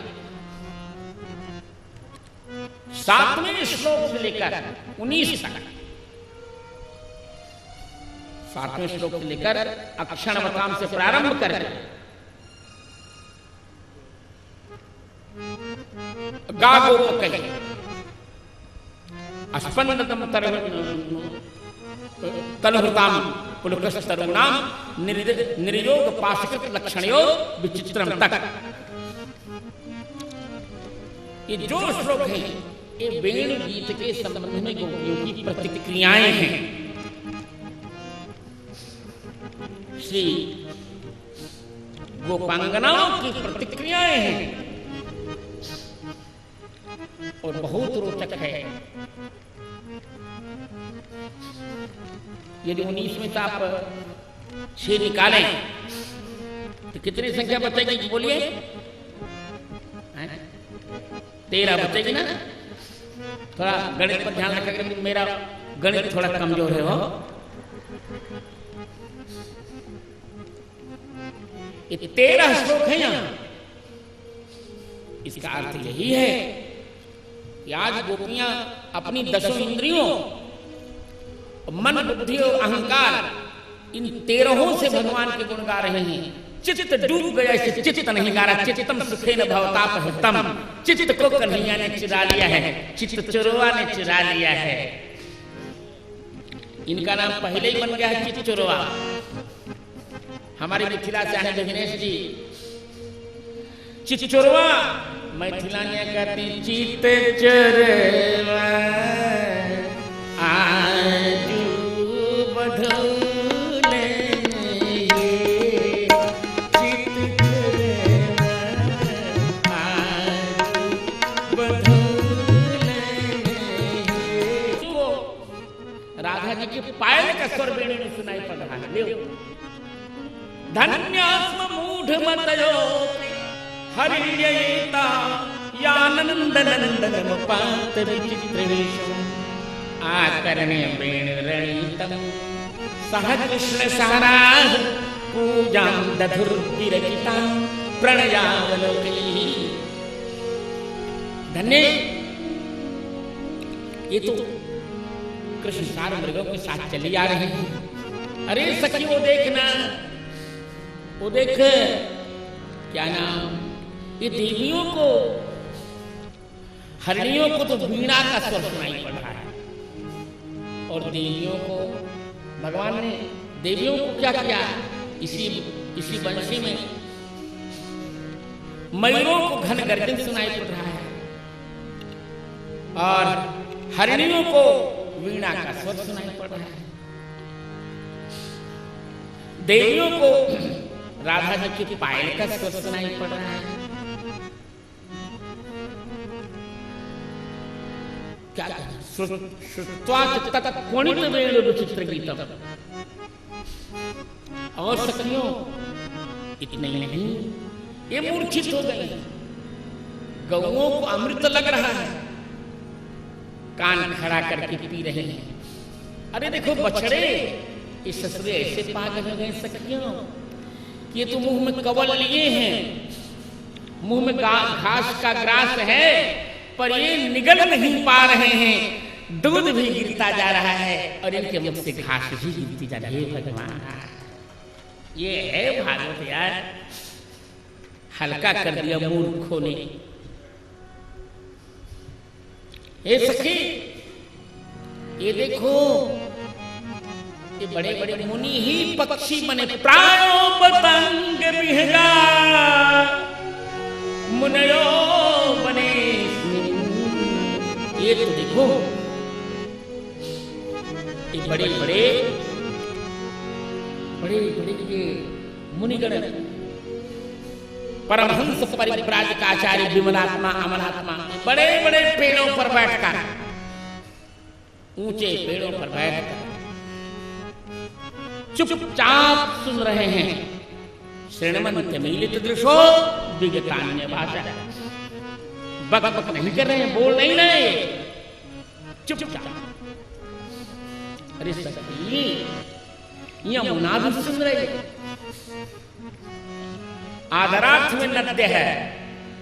7वें श्लोक से लेकर 19 तक, 7वें श्लोक से लेकर अक्षणवताम से प्रारंभ कर गागो कही अस्पन्नतम तलहृताम पुलकस्तरुणाम निर्योग पाशकृत लक्षणयो विचित्रम तक। ये जो श्लोक है, ये वेणु गीत के संबंध में गोपियों की प्रतिक्रियाएं हैं। श्री गोपांगनाओं की प्रतिक्रियाएं हैं, और बहुत रोचक है। यदि 19 में से आप 6 निकालें तो कितनी संख्या बचेगी? बोलिए, 13 बचेगी ना? थोड़ा गणित पर ध्यान रखेगा, मेरा गणित थोड़ा कमजोर है। वो ये 13 श्लोक है यहाँ। इसका अर्थ यही है कि आज गोपियां अपनी 10 इंद्रियों, मन, बुद्धि और अहंकार, इन 13 से भगवान के गुण गा रहे हैं। चित्त डूब गया, इसे चित्त नहीं गा रहा। चित्तम सुखेन भवताप हितम। चित्त को कन्हैया ने चुरा लिया है, चित्त चोरवा ने चुरा लिया है। इनका नाम पहले ही बन गया है चितचोरवा। हमारे मिथिला से आए जगनेश जी, चितचोरवा मैथिलानिया कहते हैं चितचोरवा आजू बधौले चितचोरवा आजू बधौले। राधा जी के पायल का स्वर वेणु में सुनाई पड़ रहा है। धन्यास्म मूढ़ मतयो हरियता यानंद नंदन पात विचित्र वेशम आकर्ण्य वेणुरणितम सह कृष्ण साराः पूजां दधुर्विरचितां प्रणयावलोकैः। धन्य ये तो कृष्ण सार मृगों के साथ चले आ रहे हैं। अरे सखी वो देखना, वो देख क्या नाम, ये देवियों को, हरिणियों को तो वीणा का स्वर सुनाई पड़ रहा है, और देवियों को भगवान ने देवियों को क्या किया, इसी बंशी में मयूरों को घन गर्जन सुनाई पड़ रहा है, और हरिणियों को वीणा का स्वर सुनाई पड़ रहा है। देवियों को राधा जी की पायल का स्वर सुनाई पड़ रहा है। क्या श्रुत्वा तत्कोणित वेणु विचित्र गीतम। और सखियों इतने ही नहीं, ये मूर्छित हो गई, गौओं को अमृत लग रहा है, कान खड़ा करके पी रहे हैं। अरे देखो बछड़े, ये ससुरे ऐसे पागल हो गए सखियों, ये तो मुंह में कवल लिए हैं, मुंह में घास का ग्रास है, पर ये निगल नहीं पा रहे हैं, दूध भी गिरता जा रहा है और इनके मुख से घास भी गिरती जा रही है। भगवान ये है भागवत यार, हल्का कर दिया मूर्खों ने। ये सखी ये देखो, ये बड़े बड़े मुनि ही पक्षी बने, प्राणो पतंग विहंगा मुनयो बने। ये तो देखो, ये बड़े बड़े ये मुनिगण, परमहंस परिव्राजक आचार्य विमलात्मा अमलात्मा, बड़े बड़े पेड़ों पर बैठकर, ऊंचे पेड़ों पर बैठकर चुपचाप सुन रहे हैं। श्रेणमंत मीलित दृशो विगतान्य भाषा, बक बक नहीं कर रहे हैं, बोल नहीं रहे, चुपचाप। अरे सखी यमुना भी सुन रहे, आदरार्थ में नद्य है,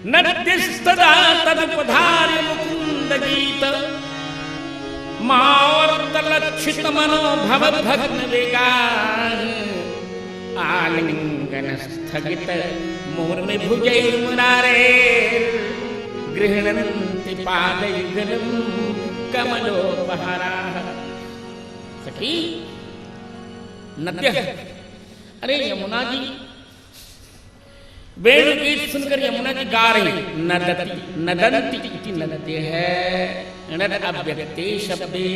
नद्यस्तदा तदुपधार्य मुकुंद गीत, मावर्तलक्षित मनोभव भग्न वेगाः, आलिंगन स्थगित मूर्मि भुजैर्मुरारे, गृह्णन्ति पादयुगलं कमलोपहाराः। सखी नद्य, अरे यमुना जी वेणु गीत सुनकर यमुना जी गा रही, नदति नदंती इति नद्य है, नद अव्यक्ते शब्दे।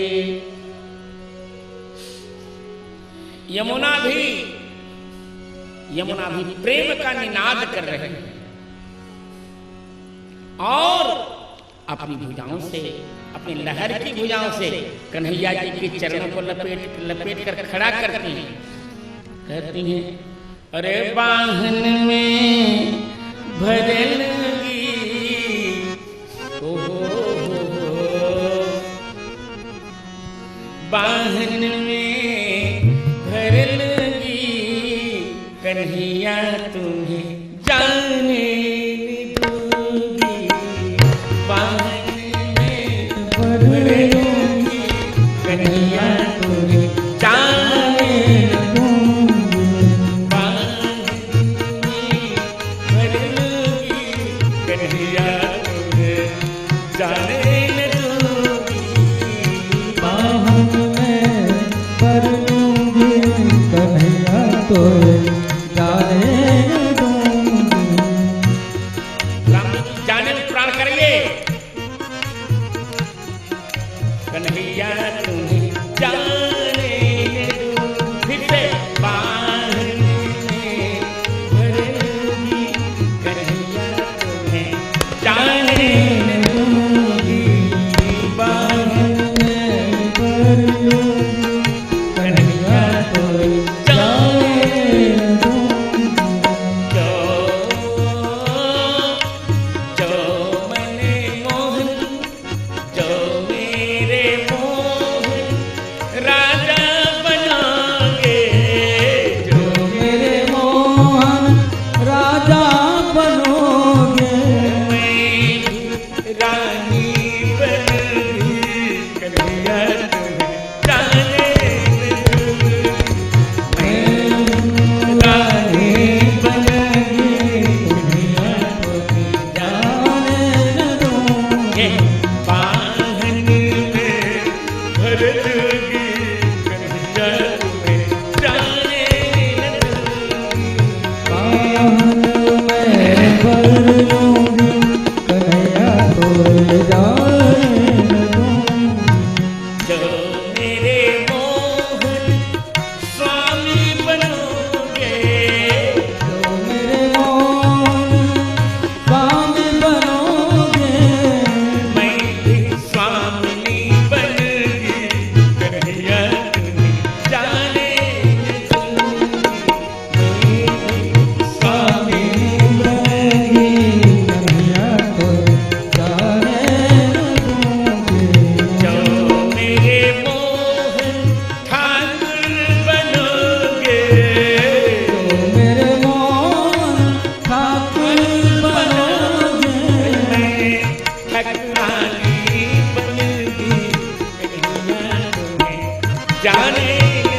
यमुना भी प्रेम का निनाद कर रहे हैं, और अपनी भुजाओं से, अपनी लहर की भुजाओं से कन्हैया जी के चरणों को लपेट कर खड़ा करती हैं, कहती हैं अरे बाहन में भरलगी, बाहन में भरलगी, कन्हैया तुम्हें जाने दूंगी, बाहन में भरलगी, कन्हैया तुम्हें जाने कन्हैया तुम्हें जाने दूं, फिर से बांध में भर लूंगी, कन्हैया तुम्हें जाने दूंगी, बांध में भर लूंगी, कन्हैया तुम्हें जाने दूंगी। जो मैंने मोहन, जो मेरे मोहन राजा बनोगे, जो मेरे मोहन राजा बनोगे, मैं रानी बनूंगी, कन्हैया तुम्हें जाने दूंगी, मैं रानी बनूंगी, कन्हैया तुम्हें जाने न दूंगी। बाहन में भर दूंगी, कन्हैया तुम्हें जाने दूंगी। बाहन में भर लूंगी, कन्हैया तुम्हें जाने न दूंगी। जो मेरे मोहन स्वामी बनोगे, जो मेरे मोहन स्वामी बनोगे, मैं भी स्वामिनी बनूंगी, कन्हैया तुम्हें जाने दूंगी, मैं भी स्वामी बनेगी, कन्हैया तुम्हें जाने न दूंगी। जो मेरे मोहन ठाकुर बनोगे, जो मेरे मोहन ठाकुर बनोगे, मैं ठकुरानी बनूंगी, कन्हैया तुम्हें जाने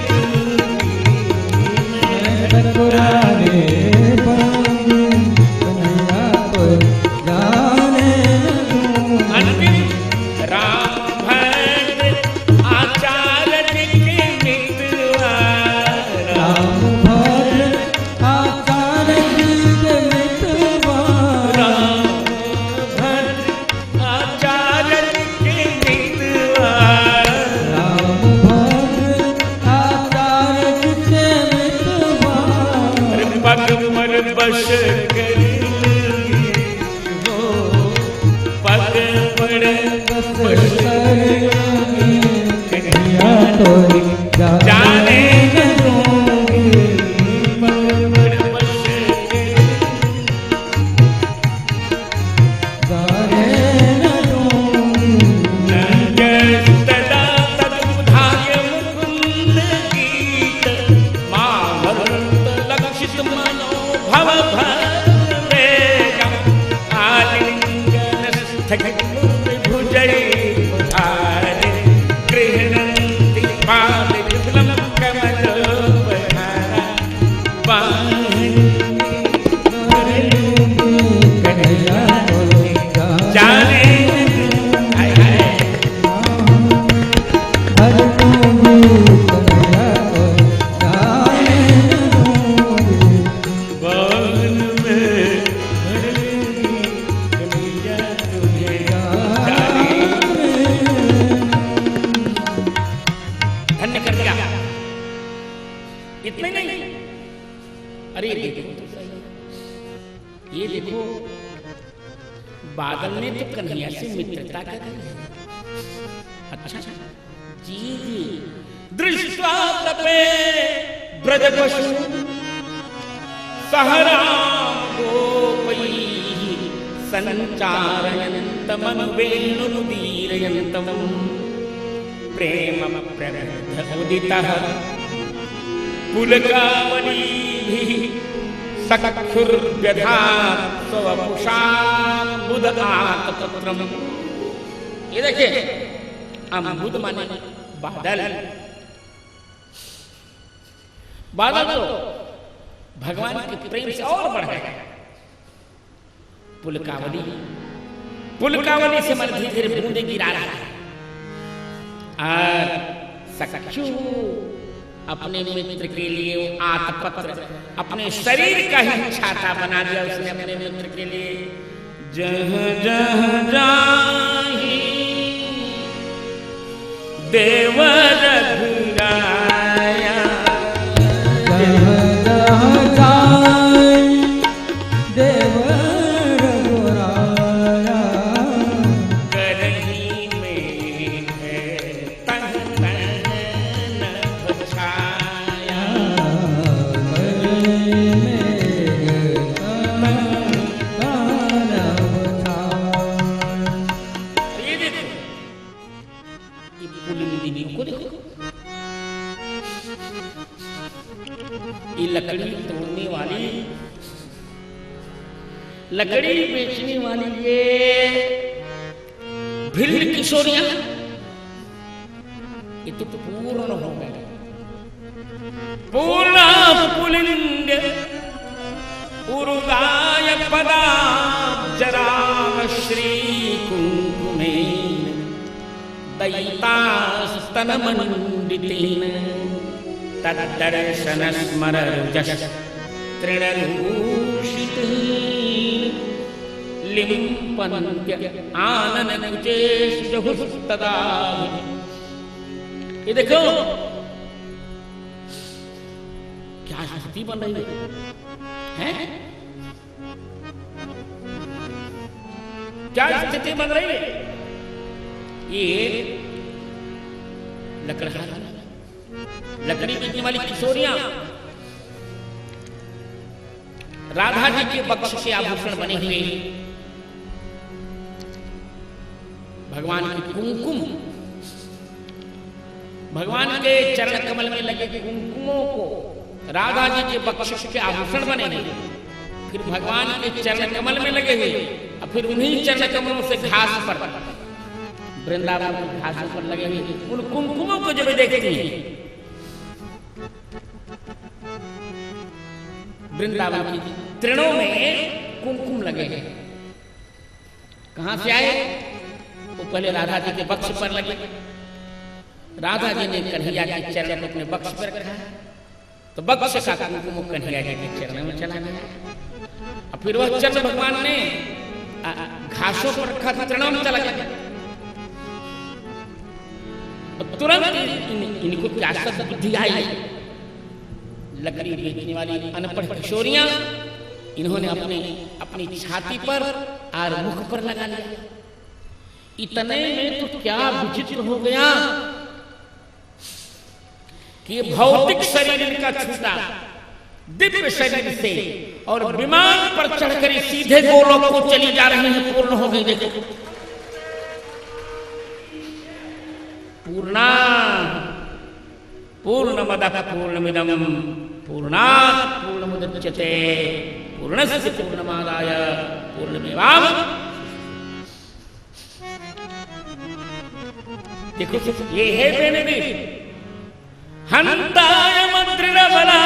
दूंगी, मैं ठकुरानी बनूंगी, कन्हैया तुम्हें जाने न दूंगी। अंतिम राम भद्र आचार्य जी के मित्रवा, राम भद्र आचार्य जी के मित्रवा, राम भद्र आचार्य जी के मित्रवा, राम भद्र आचार्य जी के मित्रवा, पग पर बस कर लूंगी, हो पग पर बस बस करूंगी, कन्हैया तुम्हें जाने न दूंगी। पग पर बस जाने न दूंगी। नंदस्तदा तदुधाय मुकुंद गीत, माभरत लक्षित मनोभव भवेगम्, आलिङ्गनस्थगुरुभुजै उधारे, गृह्णन्ति पादयुगलं कमलोपहारा, बाहुनि भर लूंगी, कन्हैया तुम्हें जाने हाय हाय भर लूंगी, कन्हैया तुम्हें जाने न दूंगी। बाहुन में भर लूंगी, कन्हैया तुम्हें जाने। धन्य कर दिया। इतने नहीं, अरे देखो तो सही, ये देखो बादल ने तो कन्हैया से मित्रता कर ली है। अच्छा जी, दृष्ट्वा तपे ब्रजपशु सहराम गोपैः, सञ्चारयन्तमनुवेणुमुदीरयन्तं, प्रेम प्रवृद्ध उदितः पुलकावलीभिः, सखुर्व्यधात् स्ववपुषाम्बुदआतपुत्रम्। ये देखिए, अम्बुद माने बादल। बादल तो भगवान के प्रेम से और बढ़ गए। पुलकावली, पुलकावली से मन धीरे धीरे बूंदे गिरा रहा है। और सखु अपने मित्र के लिए आतपत्र, अपने शरीर का ही छाता बना दिया उसने अपने मित्र के लिए। जहाँ जहाँ जाही देव रघुराया। जह जह जाय देव रघुराया। करही में है तन तन नभ छाया। करही में तन तन छाया। ये देखो, ये पुलिंग दीदी को देखो, ये लकड़ी तोड़ने वाली, लकड़ी बेचने वाली ये भिल्ल किशोरियां, ये तो पूर्ण हो गए, पूर्ण पुलिंग उरुगाय पदाब्जराग श्री कुंकुमेन दयितास्तनमण्डितेन तद्दर्शन स्मररुजः तृणरूषितः लिम्पन्त्य आननकुचेष्टहुस्तदा। ये देखो क्या स्थिति बन रही है, क्या स्थिति बन रही है। ये लकड़हारा, लकड़ी बेचने वाली किशोरियां राधा जी के वक्ष से आभूषण बने हुए, भगवान की कुमकुम, भगवान के चरण कमल में लगे कुमकुमों को राधा जी के वक्ष के आभूषण बने हुए, फिर भगवान के चरण कमल में लगे हुए, और फिर उन्हीं चरण कमलों से घास पर, वृंदावन की घासों पर लगे हुए उन कुमकुमों को जब देखते हैं, वृंदावन की तृणों में कुमकुम लगे हैं, कहां से आए? वो पहले राधा जी के वक्ष पर लगे, राधा जी ने कन्हैया के चरण को अपने वक्ष पर रखा, तो वक्ष का कुमकुम कन्हैया जी के चरण में चला गया, और फिर वह चरण भगवान ने घासों पर रखा था, तृणों में चला गया। तुरंत इनको क्या बुद्धि आई, लकड़ी बेचने वाली अनपढ़ किशोरियां, इन्होंने अपनी छाती पर और मुख पर लगा लिया। इतने में तो क्या विचित्र हो गया कि भौतिक शरीर इनका छूटा दिव्य शरीर से, और विमान पर चढ़कर सीधे गोलोक को चली जा रही है, पूर्ण हो गई। देखो पूर्णा पूर्णमदः पूर्णमिदं पूर्णात् पूर्णमुदच्यते पूर्णस्य पूर्णमादाय पूर्णमेवावशिष्यते। देखो ये है बेनबीर हन्ताय मद्रिणबला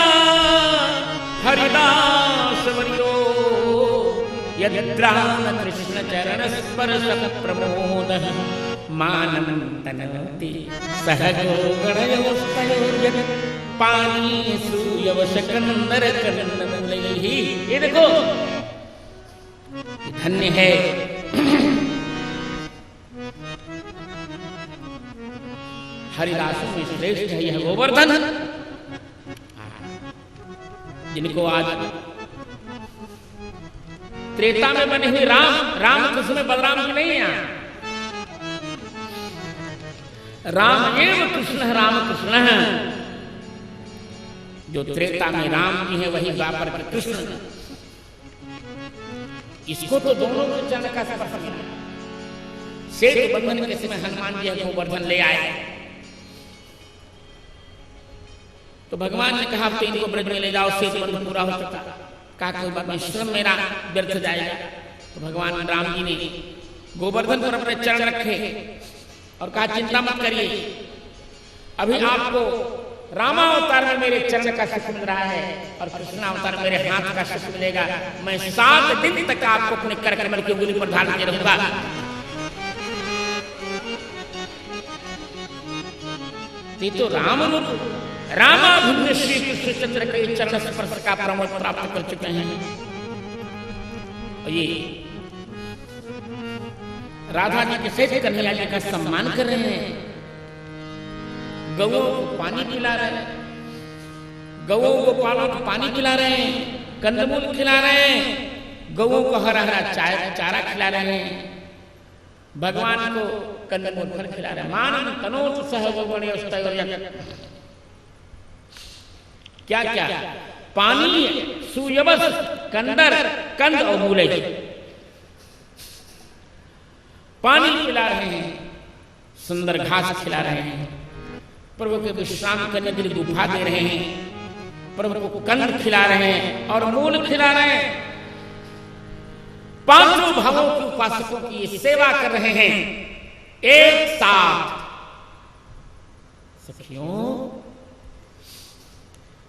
हरिदास वर्यो यद्राम कृष्ण चरण स्पर्श प्रमोदः मानं तनोति सहगो गणयोस्तयोर्यत् पानीषु यवशकन्दर कन्नमलैः। ये देखो धन्य है हरिदासों में श्रेष्ठ है यह गोवर्धन, जिनको आज त्रेता में बने हुए राम कृष्ण में बलराम की नहीं है, राम एव कृष्ण राम कृष्ण है। जो त्रेता में राम की है वही द्वापर के कृष्ण। इसको तो दोनों के चरण का स्पर्श मिला। सेतु बंधन के समय हनुमान जी गोवर्धन ले आए, तो भगवान ने कहा तो इनको ब्रज में ले जाओ, सेतु बंधन पूरा हो चुका। कहा कोई बात नहीं, श्रम मेरा व्यर्थ जाएगा। तो भगवान राम जी ने गोवर्धन पर अपने चरण रखे और कहा चिंता मत करिए, अभी आपको रामावतार में मेरे चरण का सुख मिल रहा है और कृष्णावतार में मेरे हाथ का सुख मिलेगा। मैं 7 दिन तक आपको अपने कर कमल की उंगली पर ढाल के रहूंगा। ये तो रामाभिन्न श्री कृष्णचंद्र के चरण स्पर्श का प्रमोद प्राप्त कर चुके हैं। और ये राधा जी के सहित कन्हैया जी का सम्मान कर रहे हैं। गौओं को पानी पिला रहे हैं, गौओं को पालों को पानी पिला रहे हैं, कंदमूल खिला रहे हैं, गौओं को हरा हरा चारा खिला रहे हैं, भगवान को कंदमूल फल खिला रहे हैं। मानव तनोत सहगोगणी क्या क्या पानी, सुयबस, कंदर, कंद और मूले पानी पिला रहे हैं, सुंदर घास खिला रहे हैं, प्रभु के विश्राम करने के लिए गुफा दे रहे हैं, प्रभु को कंद खिला रहे हैं और मूल खिला रहे हैं। पांचों भावों के उपासकों की ये सेवा कर रहे हैं एक साथ। सखियों,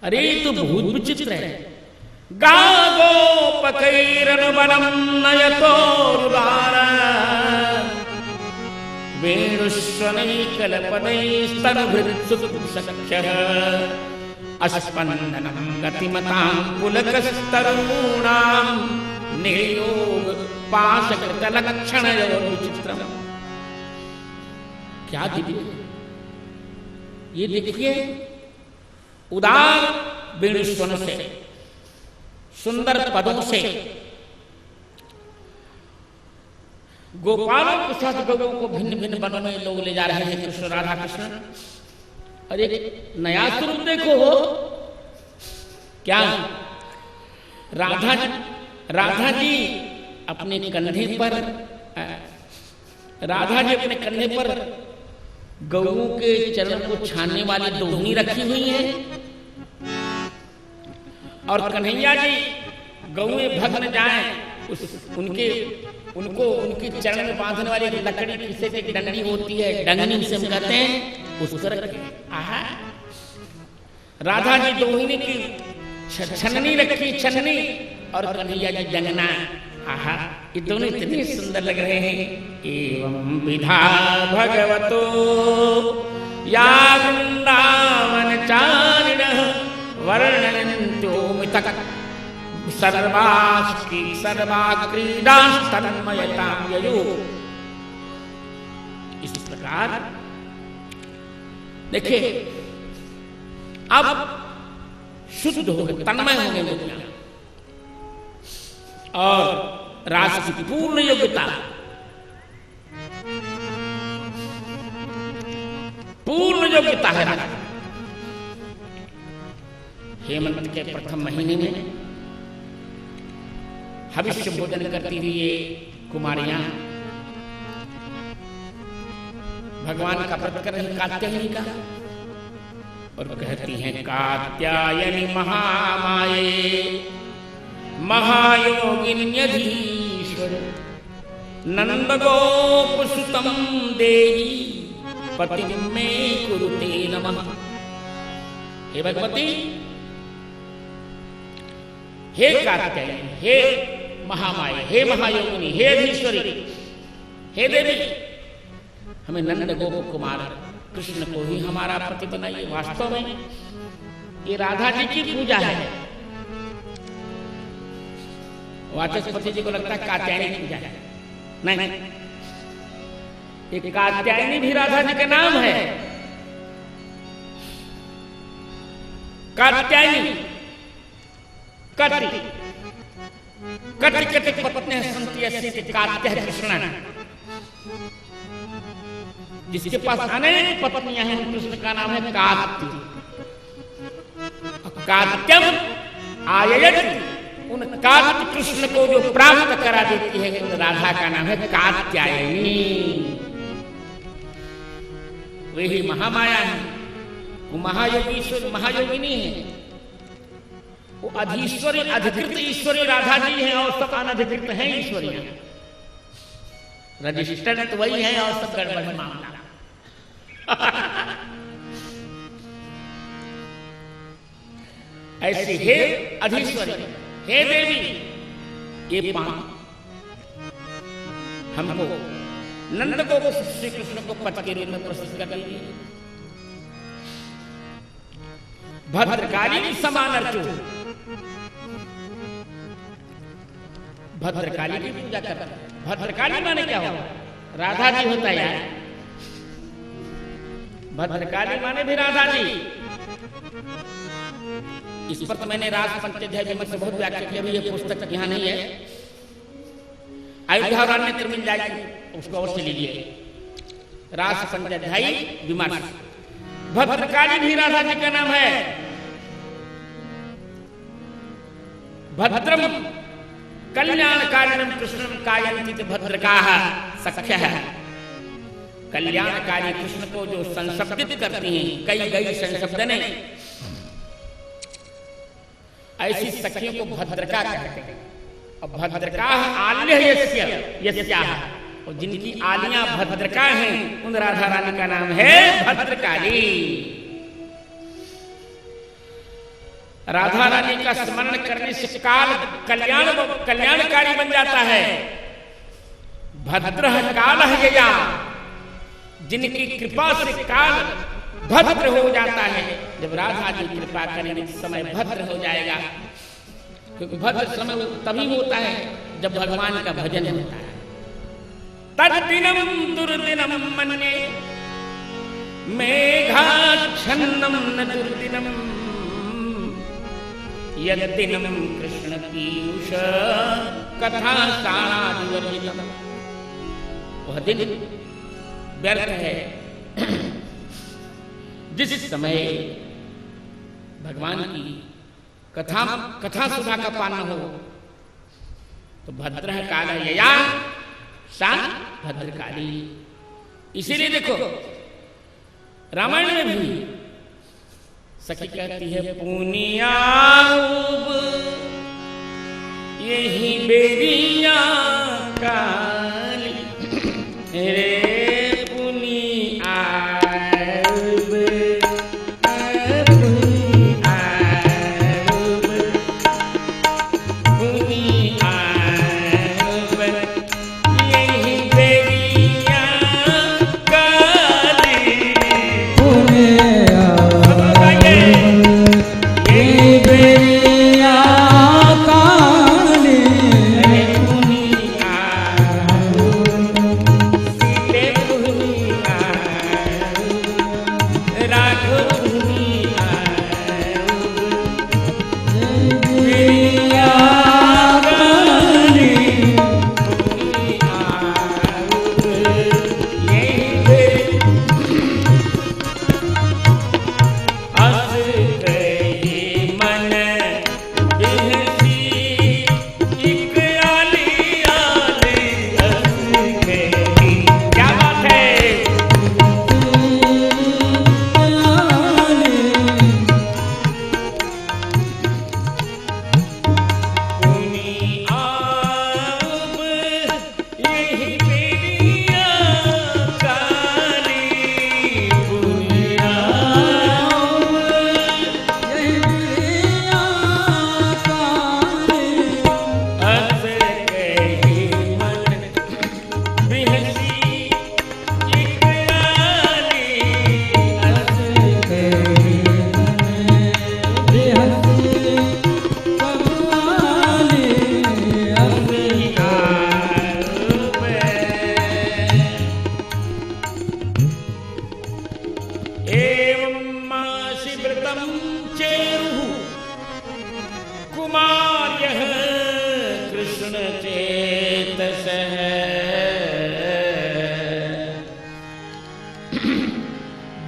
अरे तो बहुत विचित्र है। गागो पकैरनुबलम नयतोरुदार वेणुष्वनैकलपदैस्तनुभृत्सुसख्यः अस्पन्दनं गतिमतां पुलकस्तरूणां नियोग पाशकृतलक्षणयो विचित्रम्। क्या दिव्य, ये देखिए, उदार वेणुस्वन से, सुंदर पदों से गोपालों के साथ गौओं को भिन्न भिन्न वनों में लोग ले जा रहे हैं। कृष्ण, राधा कृष्ण। अरे नया स्वरूप देखो, क्या राधा जी अपने कंधे पर, राधा जी अपने कंधे पर गौओं के चरण को छानने वाली दोहनी रखी हुई है, और कन्हैया जी गौएं भग न जाएं उनको उनके चरण में बांधने वाली लकड़ी किसे की डंडी होती है, डंगनी उसे हम कहते हैं, उसको रखे। आहा, राधा जी दोहिनी की छन्नी रखी, छन्नी, और कन्हैया जी डंगना। आहा, ये दोनों इतने सुंदर लग रहे हैं। एवं विधा भगवतो या वृंदावन चारिणः वर्णयन्तो मितक सर्वा क्रीडास्तन्मयतां ययो। इस प्रकार देखिए, अब शुद्ध हो गए, तन्मय हो गए गोपियां, और रास की पूर्ण योग्यता, पूर्ण योग्यता है रास। हेमंत के प्रथम महीने में हविष्य भोजन करती हुई ये कुमारियां भगवान का व्रत कर रही कात्यायनी का, और कहती हैं, कात्यायनी महामाये महायोगिन्यधीश्वर नंद गोप सुतम देवी पतिं मे कुरुते नमः। हे भगवती, हे कात्यायनी, हे महामाया, हे महायोगिनी, हे अधीश्वरी, हे देवी, हमें नंद गोप कुमार कृष्ण को ही हमारा पति बनाइए। वास्तव में ये राधा जी की पूजा है। वाचस्पति जी को लगता है कात्यायनी पूजा है। नहीं, एक कात्यायनी भी राधा जी का नाम है। कात्यायनी कटि कटि कटि पत्न्यः सन्ति यस्यैते कात्याः कृष्ण, जिसके पास अनेक पत्नियां हैं, कृष्ण का नाम है कात्य। कात्यम आययति, उन कात्य कृष्ण को जो प्राप्त करा देती है, उन राधा का नाम है कात्यायनी। वही महामाया है, वो महायोगीश्वर महायोगिनी है, वो अधीश्वरी अधिकृत ईश्वरी राधा जी हैं, और सब अनधिकृत हैं ईश्वरियां। रजिस्टर्ड तो वही है, और सब गड़बड़ मामला। ऐसी हे अधीश्वरी, हे देवी, ये पांच हमको नंद को श्री कृष्ण को पति के रूप में प्रस्तुत कर दीजिए। भद्रकाली समान अर्चो, भद्रकाली की पूजा करता है। भद्रकाली माने क्या होगा? राधा जी होता है यार, भद्रकाली माने भी राधा जी। इस पर तो मैंने रास पंचाध्याय विमर्श से बहुत व्याख्या की, अभी ये पुस्तक यहाँ नहीं है, अयोध्या और अन्य मिल जाएगी, उसको अवश्य लीजिए। रास पंचाध्यायी विमर्श। भद्रकाली भी राधा जी का नाम है। भद्रम कल्याणकारिणम कृष्णम कायन्ति भद्रकाः सख्यः। कल्याणकारी कृष्ण को जो संशब्दित करती हैं, कई गई संशब्दने, ऐसी सखियों को भद्रका कहते हैं। और भद्रका आल्य यस्याः, और जिनकी आलियां भद्रका हैं उन राधा रानी का नाम है भद्रकाली। राधा रानी का स्मरण करने से काल कल्याणकारी बन जाता है। भद्र काल यया, जिनकी कृपा से काल भद्र हो जाता है। जब राधा जी कृपा करेंगे समय भद्र हो जाएगा, क्योंकि भद्र समय तभी होता है जब भगवान का भजन होता है। तद्दिनम दुर्दिनम मन्ये मेघाच्छन्नम न दुर्दिनम यद्दिनम कृष्ण पीयूष कथा सारादिवर्जितम। वह दिन व्यर्थ है जिस समय भगवान की कथा सुधा का पान हो। तो भद्र काल यया सा भद्रकाली। इसीलिए देखो रामायण में भी सखी कहती है पुनिया यही बेरिया काली रे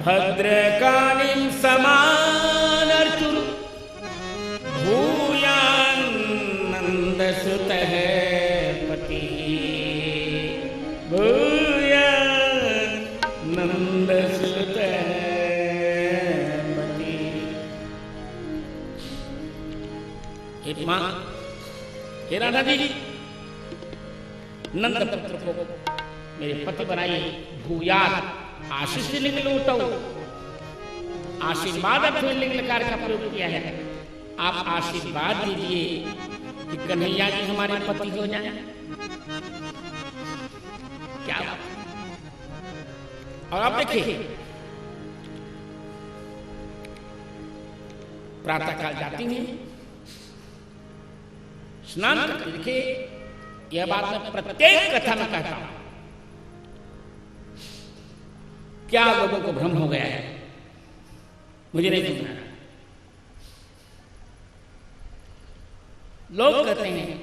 भद्रकालीं समानर्चुर भूयानंदसुतः पति भूयानंदसुतः पति। हे मां, हे राधा जी, नंद पुत्र को मेरे पति बनाइए। भूयात आशीष लिंग लोटो, आशीर्वाद अर्थ में लिंग लकार का प्रयोग किया है। आप आशीर्वाद दीजिए कि कन्हैया जी हमारे पति हो जाए। क्या बात। और आप देखिए प्रातः काल जाती हैं, स्नान करके। देखिए यह बात मैं प्रत्येक कथा में कहता हूं क्या लोगों को भ्रम हो गया है, मुझे नहीं समझ आ रहा। लोग कहते हैं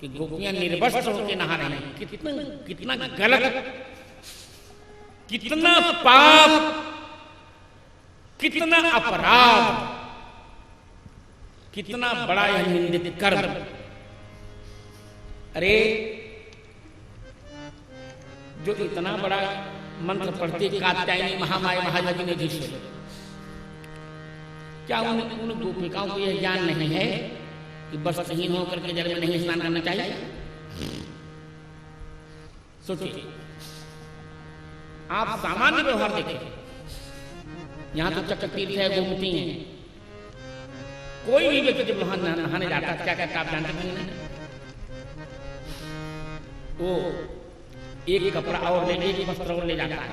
कि गोपियां निर्वस्त्र होकर नहा रही हैं। कितना कितना गलत, कितना पाप, कितना अपराध, कितना बड़ा यह निंदित कर्म। अरे जो इतना बड़ा मंत्र पढ़ते कात्यायनी महामाया महायोगिनीधीश्वर, क्या उन गोपिकाओं को यह ज्ञान नहीं है कि वस्त्रहीन होकर के जल में नहीं स्नान करना चाहिए? सोचिए, आप सामान्य व्यवहार देखें, यहां तो चक्र तीर्थ है, गोमती है, कोई भी व्यक्ति जब वहां नहाने जाता है क्या कहता आप जानते नहीं? वो एक कपड़ा और ले, एक वस्त्र और ले जाता है,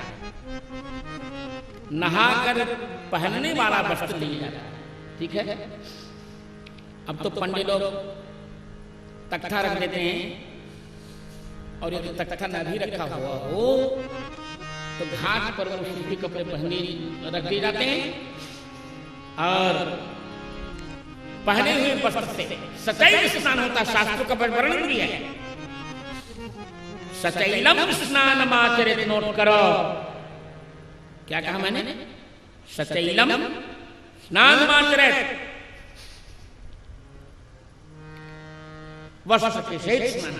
नहाकर पहनने वाला वस्त्र ले जाता है। ठीक है, अब तो पंडित लोग तख्ता रख देते हैं, और यदि तख्ता न भी रखा हुआ हो तो घाट पर वो सूती कपड़े पहने रख दिए जाते हैं, और पहने हुए वस्त्र से सचैल स्नान होता है। शास्त्रों का वर्णन भी है, सचैलम स्नानमाचरित। नोट करो क्या कहा मैंने, सचैलम स्नानमाचरित, वस्त्र के सहित स्नान।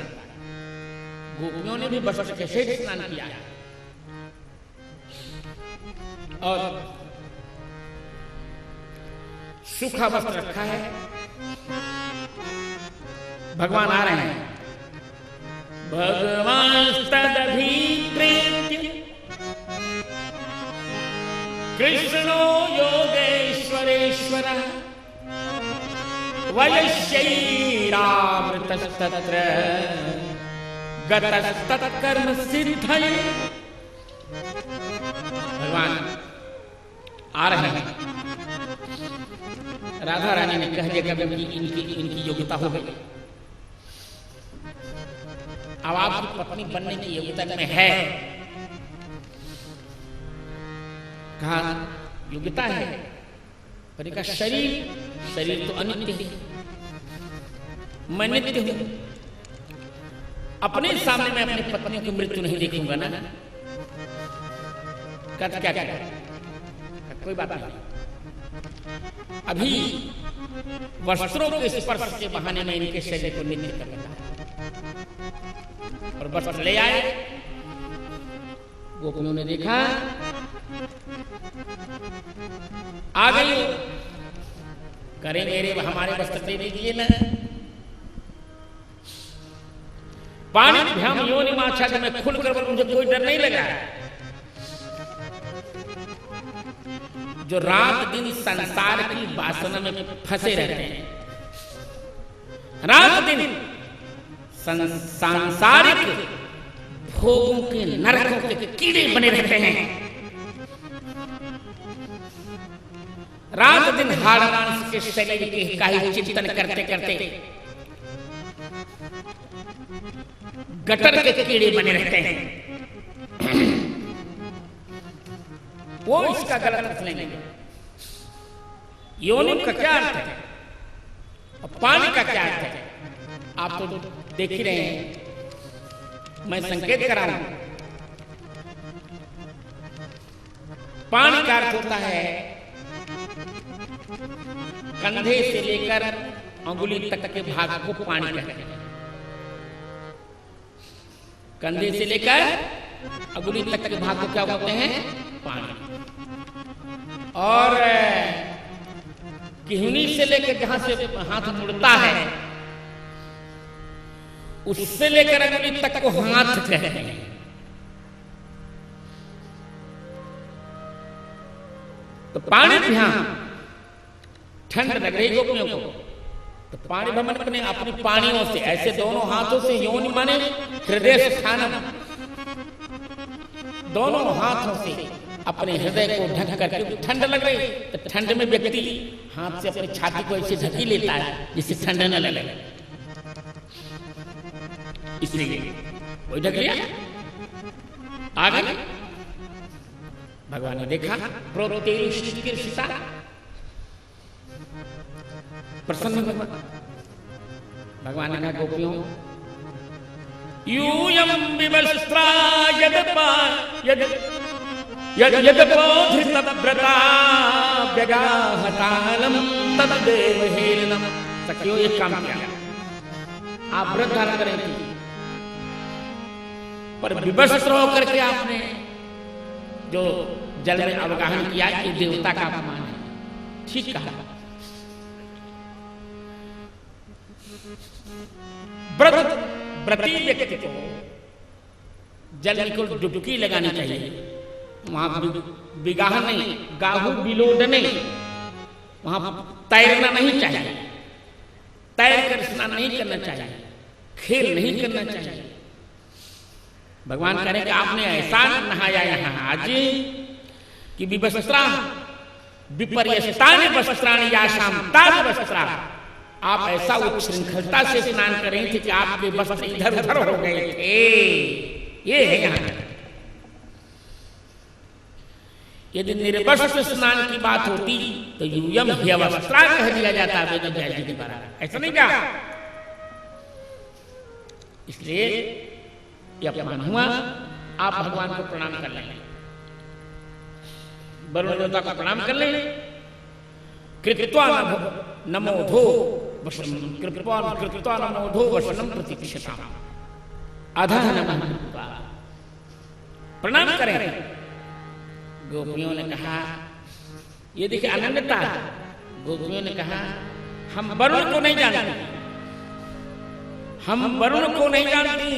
गोपियों ने भी वस्त्र के सहित स्नान किया है, और सूखा वस्त्र रखा है। भगवान आ रहे हैं। भगवान तदभिप्रेत्य कृष्णो योगेश्वरेश्वर वयस्यैरामृतस्तत्र गतस्तत्कर्म सिद्धये। भगवान आ रहे हैं। राधा रानी ने कह दिया कि इनकी योग्यता हो गई, अब आपकी पत्नी बनने की योग्यता में है। कहा योग्यता है, पर का शरीर तो अनित्य है, मैं नित्य हूं, अपने सामने मैं अपनी पत्नी की मृत्यु नहीं देखूंगा ना। कहता क्या क्या, कोई बात नहीं, अभी वस्त्रों के स्पर्श के बहाने में इनके शरीर को नित्य करना। और वस्त्र ले आए, गोपियों ने देखा, आ गई, करे मेरे हमारे वस्त्र दे दीजिए ना। पानी भ्याम योनि माछा में खुलकर मुझे कोई डर नहीं लगा। जो रात दिन संसार की वासना में फंसे रहते हैं, रात दिन सांसारिक भोगों के नरकों के कीड़े बने रहते हैं, रात दिन हाड़ मांस के शरीर के का ही चिंतन करते करते गटर के कीड़े बने रहते हैं। वो इसका गलत अर्थ लेंगे। योनि का क्या अर्थ है और पानी का क्या अर्थ है, आप तो देख ही रहे हैं, मैं संकेत करा रहा हूं। पानी का अर्थ होता है कंधे से लेकर अंगुली तक के भाग को पानी कहते हैं। कंधे से लेकर अंगुली तक के भाग को क्या बोलते हैं, पानी। और किहुनी से लेकर जहां से हाथ मुड़ता है, उससे लेकर अंगुली तक को हाथ कहते हैं। तो पानी ध्यान, ठंड लग रही गोपियों को, तो पानी भ्रमण अपने अपनी पानियों से, ऐसे दोनों हाथों से, योनि माने हृदय स्थानम, दोनों हाथों से अपने हृदय को ढक करके, ठंड लग रही तो ठंड में व्यक्ति हाथ से अपनी छाती को ऐसे ढकी लेता है जिससे ठंड न लगे, इसलिए वही ढक लिया। आगे भगवान ने देखा प्रोतेरु शिखिर सीता, प्रसन्न भगवान ने कहा गोपियों यूयं विवस्त्रा यदपा यदपोधृतव्रता व्यगाहतालम तद्देव हेलनम। सखियों एक काम किया, आप व्रत धारण करेंगे पर विवस्त्र होकर के आपने जो जल में अवगाहन किया कि देवता का अपमान है। ठीक कहा, व्रती व्यक्ति को जल में को डुबकी लगानी चाहिए, वहां बिगाह नहीं, गाहू बिलोड नहीं, वहां तैरना नहीं चाहिए, तैर कर स्नान नहीं करना चाहिए, खेल नहीं करना चाहिए। भगवान कह रहे कि आपने ऐसा नहाया यहाँ आज कि विवस्त्रा विपर्यस्तानि वस्त्राणि यासां तानि वस्त्रा, आप ऐसा उच्छृंखलता से स्नान कर रहे थे कि आपके वस्त्र इधर उधर हो गए थे। ये है यहाँ, यदि निर्वस्त्र स्नान की बात होती तो यूयम ह्यवस्त्रा कह दिया जाता है वेद व्यास जी के द्वारा, ऐसा नहीं क्या? इसलिए यह अपमान हुआ। आप भगवान को प्रणाम कर लें, वरुण देवता को प्रणाम कर लें। कृत्वा नमोधो वशनम, कृत्वा नमोधो वशनम प्रतीक्षिताम, अधः नमः प्रणाम करें। गोपियों ने कहा, ये देखिए अनन्यता, गोपियों ने कहा हम वरुण को नहीं जानते, हम वरुण को नहीं जानती,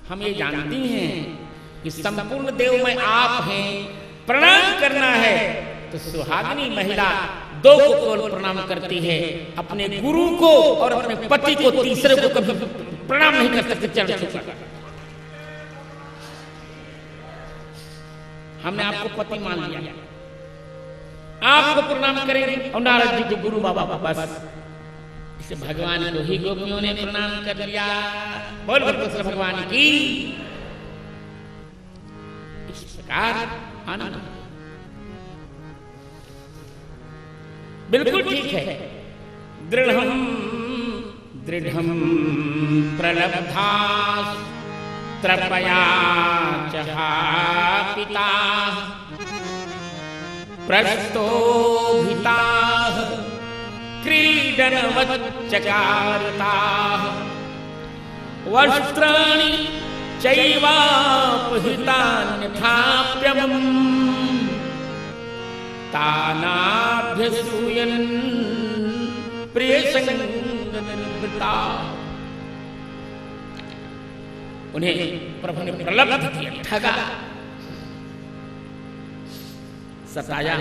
हम ये जानती हैं कि संपूर्ण देव में आप हैं, प्रणाम करना है तो सुहागिनी महिला दो को केवल प्रणाम करती है, अपने गुरु को और अपने पति को, तीसरे को कभी प्रणाम नहीं कर सकते चरण छूकर। हमने आपको पति मान लिया, आपको प्रणाम करेंगे, और नारद जी को गुरु बाबा बस। इसे भगवान को ही गोपियों ने प्रणाम कर लिया। बोल भगवत भगवान की। इस प्रकार आनंद बिल्कुल ठीक है। दृढ़म दृढ़म प्रलब्धा त्रपया पिता प्रस्तोभिता क्रीडनवच्चकारिताः वस्त्राणि चैवापहृतान्यथाप्यवम् तानाभ्यसूयन् प्रियसंगनिर्वृता। उन्हें प्रभु ने प्रलब्ध किया, ठगा, सताया,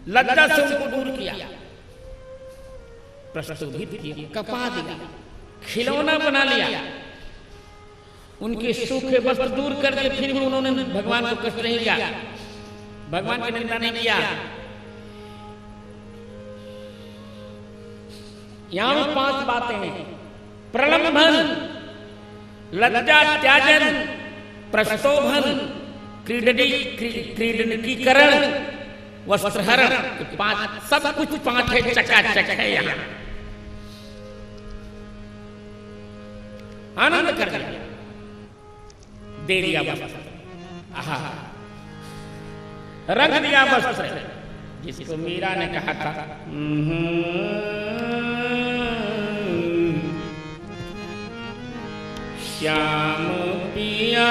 लज्जा से उनको दूर किया, प्रस्तुत किया, कपा दिया, खिलौना बना लिया, उनके सूखे वस्त्र दूर कर दिए। फिर भी उन्होंने भगवान को कष्ट नहीं दिया, भगवान की निंदा नहीं किया। यहां 5 बातें हैं। प्रलंबन, लज्जा त्याजन, प्रस्तोभन, क्रीडनीकरण, वस्त्रहरण, 5 सब कुछ 5 है, चकाचक है। यहां आनंद कर दिया, दे दिया वस्त्र, आहा, रंग दिया वस्त्र, जिसको मीरा ने कहा था श्याम पिया